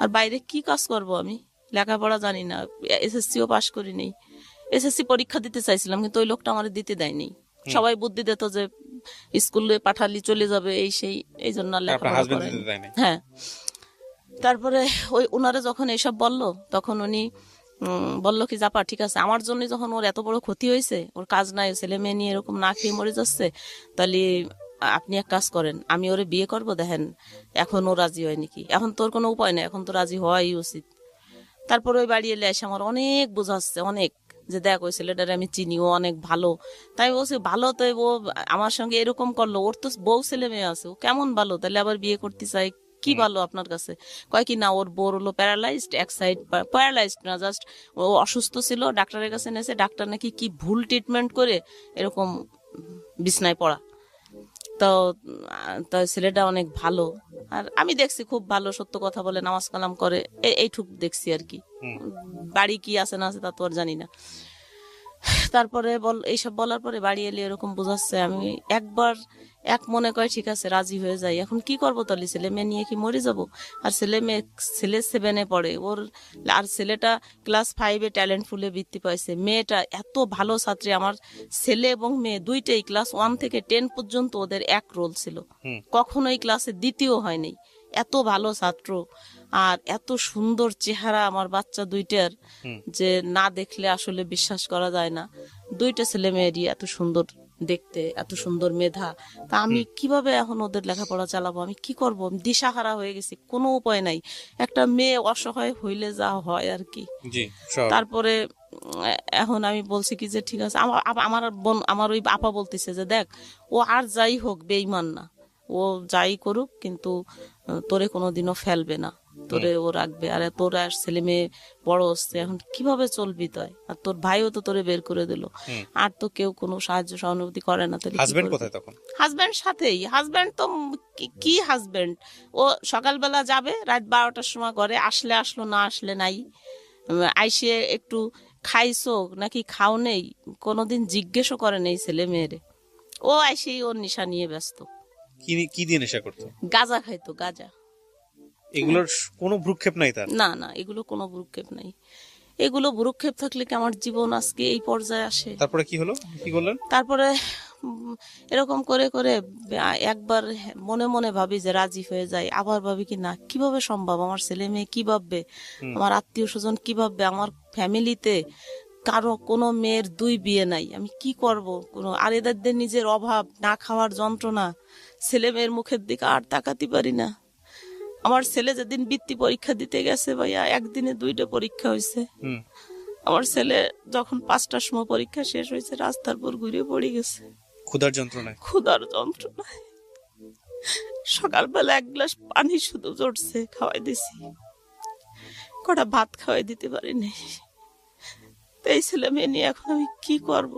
S2: আর বাইরে কি কাজ করব? আমি লেখাপড়া জানি না, এসএসসিও পাশ করি নেই। এসএসসি পরীক্ষা দিতে চাইছিলাম, কিন্তু ওই লোকটা আমার দিতে দেয়নি। সবাই বুদ্ধি দিত যে স্কুলে পাঠালি চলে যাবে, এই সেই, এই জন্য লেখাপড়া করে। হ্যাঁ। তারপরে ওই ওনারে যখন এইসব বললো, তখন উনি বললো কি, জাপা ঠিক আছে, আমার জন্য যখন ওর এত বড় ক্ষতি হয়েছে, ওর কাজ নাই, ছেলে মেয়ে নিয়ে এরকম না খেয়ে মরে যাচ্ছে, তাহলে আপনি এক কাজ করেন, আমি ওরে বিয়ে করব, দেখেন এখন ও রাজি হয় নাকি, এখন তোর কোনো উপায় নেই, এখন তো রাজি হওয়াই উচিত। তারপর ওই বাড়ি এলে এসে আমার অনেক বোঝাচ্ছে, অনেক, যে দেখ ওই ছেলেটারে আমি চিনি, ও অনেক ভালো। তাই বলছি ভালো, তো ও আমার সঙ্গে এরকম করলো, ওর তো বউ ছেলে মেয়ে আছে, ও কেমন ভালো, তাহলে আবার বিয়ে করতে চাই, কি ভালো আপনার কাছে? কয় কি না, ওর বোর হলো প্যারালাইজড, এক সাইড প্যারালাইজড না, জাস্ট ও অসুস্থ ছিল, ডাক্তারের কাছে নেছে, ডাক্তার নাকি কি ভুল ট্রিটমেন্ট করে এরকম বিছনায় পড়া। তো তো ছেলেটা অনেক ভালো, আর আমি দেখছি খুব ভালো, সত্য কথা বলে, নামাজ কালাম করে, এইটুক দেখছি আর কি। বাড়ি কি আছে না আছে তা তো আর জানি না। তারপরে এইসব বলার পরে বাড়ি এলে এরকম বোঝাচ্ছে, আমি একবার এক মনে করে ঠিক আছে রাজি হয়ে যাই। এখন কি করবো তাহলে, ছেলে মেয়ে নিয়ে কি মরে যাব? আর ছেলে 7-এ পড়ে ওর, আর ছেলেটা ক্লাস 5-এ ট্যালেন্ট ফুলে বৃত্তি পাইছে, মেয়েটা এত ভালো ছাত্রী। আমার ছেলে এবং মেয়ে দুইটাই ক্লাস 1 থেকে 10 পর্যন্ত ওদের এক রোল ছিল, কখনোই ক্লাসে দ্বিতীয় হয়নি, এত ভালো ছাত্র আর এত সুন্দর চেহারা আমার বাচ্চা দুইটার, যে না দেখলে আসলে বিশ্বাস করা যায় না। দুইটা ছেলে মেয়েরই এত সুন্দর দেখতে, এত সুন্দর মেধা। তা আমি কিভাবে এখন ওদের লেখাপড়া চালাবো, আমি কি করব? দিশাহারা হয়ে গেছি, কোনো উপায় নাই। একটা মেয়ে অসহায় হইলে যা হয় আর কি। তারপরে এখন আমি বলছি কি যে ঠিক আছে, আমার বোন, আমার ওই আপা বলতেছে যে দেখ, ও আর যাই হোক বেঈমান না, ও যাই করুক কিন্তু তোরে কোনোদিনও ফেলবে না, তোরে ও রাখবে। আর তোর আর ছেলে মেয়ে বড় হচ্ছে, এখন কিভাবে চলবি তুই? আর তোর ভাইও তো তোরে বের করে দিল, আর তো কেউ কোনো সাহায্য সহানুভূতি করে না। তাহলে
S1: হাজবেন্ড কোথায় তখন?
S2: হাজবেন্ড সাথেই, হাজবেন্ড তো কি হাজবেন্ড, ও সকালবেলা যাবে, রাত 12টার সময় ঘরে, আসলে আসলো, না আসলে নাই। আইসে একটু খাইছো নাকি খাও নেই, কোনোদিন জিজ্ঞেসও করে নেই ছেলে মেয়েরে। ও আইসেই ওর নেশা নিয়ে ব্যস্ত।
S1: কি দিয়ে নেশা করতো?
S2: গাঁজা খাইতো, গাঁজা।
S1: এগুলোর কোনো ভ্রুক্ষেপ নাই তার?
S2: না না, এগুলো কোনো ভ্রুক্ষেপ নাই। এগুলো ভ্রুক্ষেপ থাকলে কি আমার জীবন আজকে এই পর্যায়ে আসে?
S1: তারপরে কি হলো, কি বললেন?
S2: তারপরে এরকম করে করে একবার মনে মনে ভাবি যে রাজি হয়ে যায়, আবার ভাবি কি না, কিভাবে সম্ভব, আমার ছেলে মেয়ে কি ভাববে, আমার আত্মীয় স্বজন কি ভাববে, আমার ফ্যামিলিতে কারো কোনো মেয়ের 2 বিয়ে নাই, আমি কি করব? আর এদের নিজের অভাব, না খাওয়ার যন্ত্রণা, ছেলে মেয়ের মুখের দিকে আর তাকাতে পারি না। আমার ছেলে যেদিন বৃত্তি পরীক্ষা দিতে গেছে ভাইয়া, একদিনে 2টা পরীক্ষা হয়েছে। আমার ছেলে যখন 5টার সময় পরীক্ষা শেষ হয়েছে, রাস্তার পর ঘুরে পড়ে গেছে ক্ষুধার যন্ত্রণায়। সকালবেলা 1 গ্লাস পানি শুধু জড়ছে, খাওয়াই দিছি, কটা ভাত খাওয়াই দিতে পারিনি। এই ছেলে মেয়ে নিয়ে এখন আমি কি করব?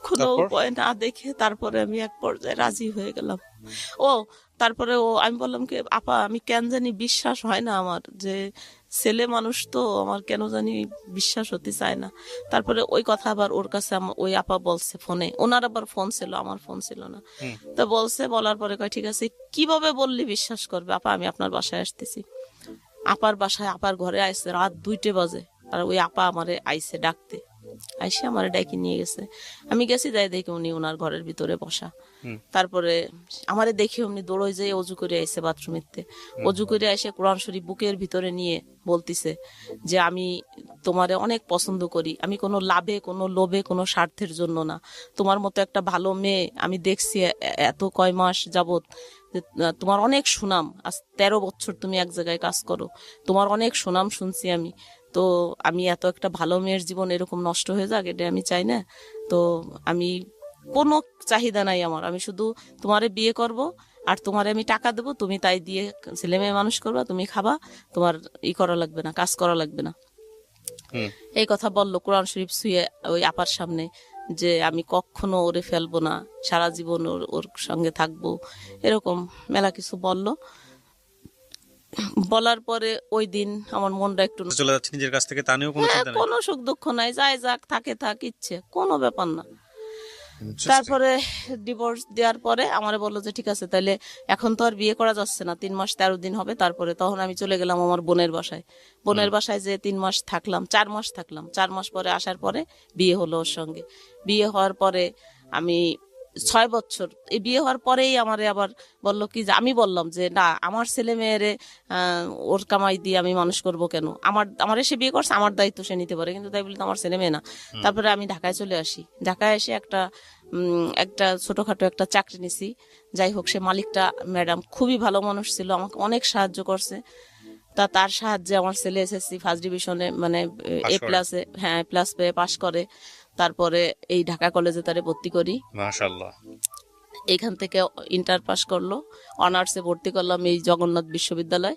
S2: কোনো উপায় না দেখে তারপরে আমি এক পর্যায়ে রাজি হয়ে গেলাম। তারপরে আমি বললাম কি আপা, আমি কেন জানি বিশ্বাস হয় না আমার, যে ছেলে মানুষ তো আমার কেন জানি বিশ্বাস হতে চায় না। তারপরে ওই কথা আবার ওর কাছে ওই আপা বলছে ফোনে, ওনার আবার ফোন ছিল, আমার ফোন ছিল না। তো বলছে, বলার পরে কয় ঠিক আছে, কিভাবে বললি বিশ্বাস করবে? আপা আমি আপনার বাসায় আসতেছি। আপার বাসায়, আপার ঘরে আইসে রাত 2টা বাজে, আর ওই আপা আমারে আইসে ডাকতে, আইসে আমারে ডাকি নিয়ে গেছে। আমি গেছি, যাই দেখি উনি ওনার ঘরের ভিতরে বসা। তারপরে আমারে দেখে উনি দৌড়ে যেয়ে অজু করে আইসে বাথরুমেতে, অজু করে এসে কোরআন শরীফ বুকের ভিতরে নিয়ে বলতিছে যে আমি তোমারে অনেক পছন্দ করি, আমি কোনো লাভে, কোনো লোভে, কোনো স্বার্থের জন্য না, তোমার মতো একটা ভালো মেয়ে আমি দেখছি এত কয় মাস যাবত, তোমার অনেক সুনাম, আজ 13 বছর তুমি এক জায়গায় কাজ করো, তোমার অনেক সুনাম শুনছি আমি, তো আমি এত একটা ভালো মেয়ের জীবন এরকম নষ্ট হয়ে যাক, এটা আমি চাই না। তো আমি কোনো চাহিদা নাই আমার, আমি শুধু তোমারে বিয়ে করব, আর তোমারে আমি টাকা দেবো, তুমি তাই দিয়ে ছেলে মেয়ে মানুষ করবা, তুমি খাবা, তোমার করা লাগবে না, কাজ করা লাগবে না। এই কথা বললো কোরআন শরীফ ছুঁয়ে ওই আপার সামনে, যে আমি কখনো ওরে ফেলবো না, সারা জীবন ওর সঙ্গে থাকবো, এরকম মেলা কিছু বললো। বলার পরে ওই দিন আমার মনটা একটু
S1: চলে যাচ্ছে নিজের কাছ থেকে, তা নিয়েও কোনো চিন্তা নাই?
S2: কোনো সুখ দুঃখ নাই, যাই যাক, থাকে থাক, ইচ্ছে কোনো ব্যাপার না। তারপরে ডিভোর্স দেওয়ার পরে আমারে বললো যে ঠিক আছে, তাহলে এখন তো আর বিয়ে করা যাচ্ছে না, 3 মাস 13 দিন হবে। তারপরে তখন আমি চলে গেলাম আমার বোনের বাসায়। বোনের বাসায় যে 3 মাস থাকলাম, 4 মাস থাকলাম। 4 মাস পরে আসার পরে বিয়ে হলো ওর সঙ্গে। বিয়ে হওয়ার পরে আমি 6 বছর এই বিয়ে হওয়ার পরেই আমারে আবার বললো কি যে, আমি বললাম যে না, আমার ছেলে মেয়েরে ওর কামাই দিয়ে আমি মানুষ করব কেন, আমার সে বিয়ে করছে, আমার দায়িত্ব সে নিতে পারে, কিন্তু তাই বলে তো আমার ছেলে মেয়ে না। তারপরে আমি ঢাকায় চলে আসি। ঢাকায় এসে একটা ছোটখাটো একটা চাকরি নিছি। যাই হোক, সে মালিকটা ম্যাডাম খুবই ভালো মানুষ ছিল, আমাকে অনেক সাহায্য করছে। তার সাহায্যে আমার ছেলে এসএসসি ফার্স্ট ডিভিশনে মানে A+ পেয়ে পাশ করে। তারপরে এই ঢাকা কলেজে তারে ভর্তি করি।
S1: মাশাআল্লাহ।
S2: এখান থেকে ইন্টার পাস করলো, অনার্সে ভর্তি করলাম এই জগন্নাথ বিশ্ববিদ্যালয়।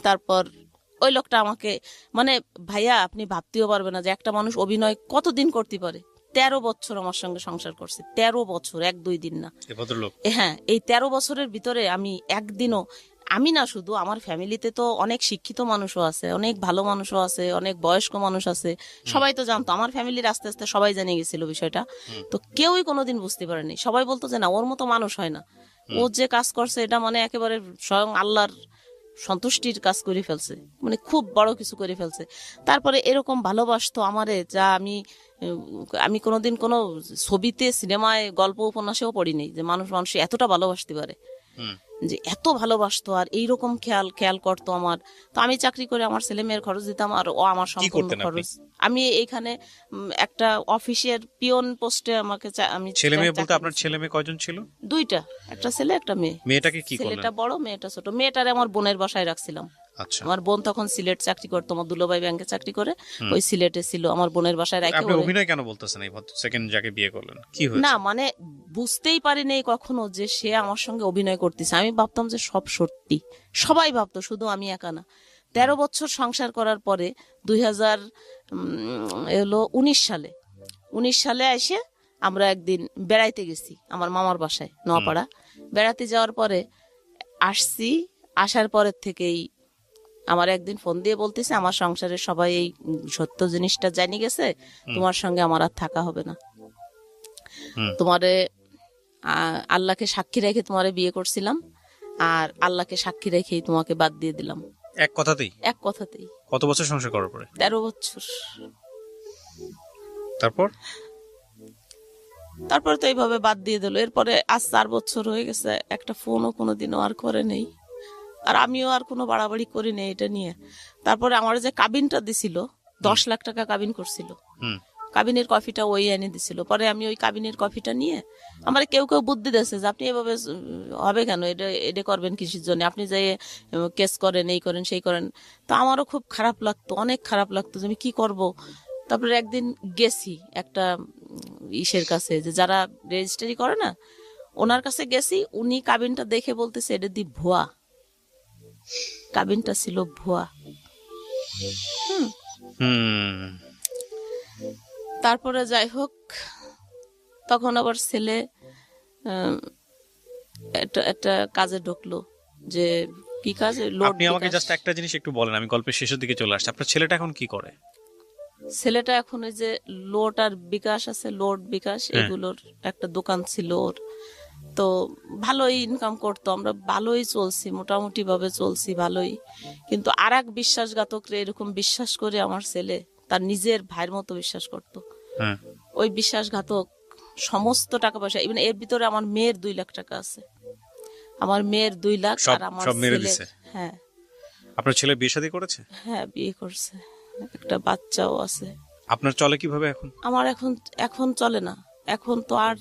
S2: তারপর ওই লোকটা আমাকে মানে, ভাইয়া আপনি ভাবতেও পারবে না যে একটা মানুষ অভিনয় কতদিন করতে পারে। 13 বছর আমার সঙ্গে সংসার করছে, 13 বছর, 1-2 দিন না।
S1: এই ভদ্রলোক
S2: হ্যাঁ, এই 13 বছরের ভিতরে আমি একদিনও, আমি না শুধু, আমার ফ্যামিলিতে তো অনেক শিক্ষিত মানুষও আছে, অনেক ভালো মানুষও আছে, অনেক বয়স্ক মানুষ আছে, সবাই তো জানতো, আমার ফ্যামিলির আস্তে আস্তে সবাই জেনে গেছিল বিষয়টা। তো কেউই কোনোদিন বুঝতে পারেনি, সবাই বলতো যে না, ওর মতো মানুষ হয় না, ও যে কাজ করছে এটা মানে একেবারে স্বয়ং আল্লাহর সন্তুষ্টির কাজ করে ফেলছে, মানে খুব বড় কিছু করে ফেলছে। তারপরে এরকম ভালোবাসতো আমারে, যা আমি কোনোদিন কোনো ছবিতে, সিনেমায়, গল্প উপন্যাসেও পড়িনি যে মানুষ এতটা ভালোবাসতে পারে, যে এত ভালোবাসতো আর এইরকম খেয়াল করতো আমার। তো আমি চাকরি করে আমার ছেলে মেয়ের খরচ দিতাম, আর ও আমার সম্পূর্ণ
S1: করতেন আপনি?
S2: খরচ। আমি এইখানে একটা অফিসের পিয়ন পোস্টে আমি
S1: ছেলে মেয়ে বলতে
S2: চাকরি
S1: আপনার
S2: করছি।
S1: ছেলে মেয়ে কয়জন ছিল?
S2: 2টা, একটা ছেলে একটা মেয়ে।
S1: মেয়েটাকে কি করলেন?
S2: ছেলেটা বড়, মেয়েটা ছোট। মেয়েটারে আমার বোনের বাসায় রাখছিলাম।
S1: আচ্ছা,
S2: আমার বোন তখন সিলেট চাকরি করতো, আমার দুলাভাই ব্যাংকে চাকরি করে, ওই সিলেটে ছিল, আমার বোনের বাসায় রাখে।
S1: আপনি অভিনয় কেন বলতেছেন এই সেকেন্ড যাকে বিয়ে করলেন? কি
S2: না
S1: হয়েছে?
S2: মানে বুঝতেই পারিনি কখনো যে সে আমার সঙ্গে অভিনয় করতেছে। আমি ভাবতাম যে সব সত্যি, সবাই ভাবতো, শুধু আমি একা না। 13 বছর সংসার করার পরে 2019 সালে এসে আমরা একদিন বেড়াইতে গেছি আমার মামার বাসায় নোয়াপাড়া। বেড়াতে যাওয়ার পরে আসার পরের থেকেই আমার একদিন ফোন দিয়ে বলতেছে, আমার সংসারের সবাই এই সত্য জিনিসটা জানি গেছে, তোমার সঙ্গে আমার আর থাকা হবে না। তোমারে আল্লাহকে সাক্ষী রেখে তোমারে বিয়ে করছিলাম, আর আল্লাহকে সাক্ষী রেখেই তোমাকে বাদ দিয়ে দিলাম।
S1: এক কথাতেই?
S2: এক কথাতেই।
S1: কত বছর সংসার করার পরে?
S2: 13 বছর। তারপরে তো এইভাবে বাদ দিয়ে দিল। এরপরে আজ 4 বছর হয়ে গেছে, একটা ফোনও কোনোদিনও আর করে নেই, আর আমিও আর কোনো বাড়াবাড়ি করি নেই এটা নিয়ে। তারপরে আমার যে কাবিনটা দিছিল, 10 লাখ টাকা কাবিন করছিল, কাবিনের কফিটা ওই এনে দিছিল। পরে আমি ওই কাবিনের কফিটা নিয়ে, আমার কেউ বুদ্ধি দিয়েছে যে আপনি এভাবে হবে কেন, এটা করবেন কিসের জন্য, আপনি যে কেস করেন, এই করেন সেই করেন। তো আমারও খুব খারাপ লাগতো, অনেক খারাপ লাগতো যে আমি কি করব। তারপরে একদিন গেছি একটা ইসের কাছে, যে যারা রেজিস্ট্রি করে না, ওনার কাছে গেছি। উনি কাবিনটা দেখে বলতেছে এটা দি ভুয়া, কাবিনটা ছিল ভুয়া। তারপরে যাই হোক, তখন আবার ছেলে একটা কাজে ঢুকলো, যে কি কাজে, লোড।
S1: আপনি আমাকে জাস্ট একটা জিনিস একটু বলেন, আমি গল্পের শেষের দিকে চলে আসছি। আপনার ছেলেটা এখন কি করে?
S2: ছেলেটা এখন ওই যে লোড আর বিকাশ আছে, লোড বিকাশ এগুলোর একটা দোকান ছিল ওর। তো ভালোই ইনকাম করতো, আমরা ভালোই চলছি, মোটামুটি ভাবে চলছি ভালোই। কিন্তু আর এক বিশ্বাসঘাতকরে এরকম বিশ্বাস করে আমার ছেলে তার নিজের ভাইয়ের মতো বিশ্বাস করতো। ওই বিশ্বাসঘাতক সমস্ত টাকা পয়সা, ইভেন এর ভিতরে আমার মেয়ের 2 লাখ টাকা আছে, আমার মেয়ের 2 লাখ, আর আমার ছেলে। হ্যাঁ।
S1: আপনার ছেলে বিয়ে শাদী করেছে?
S2: হ্যাঁ, বিয়ে করছে, একটা বাচ্চাও আছে।
S1: আপনার চলে কিভাবে এখন?
S2: আমার এখন চলে না, এখন তো আর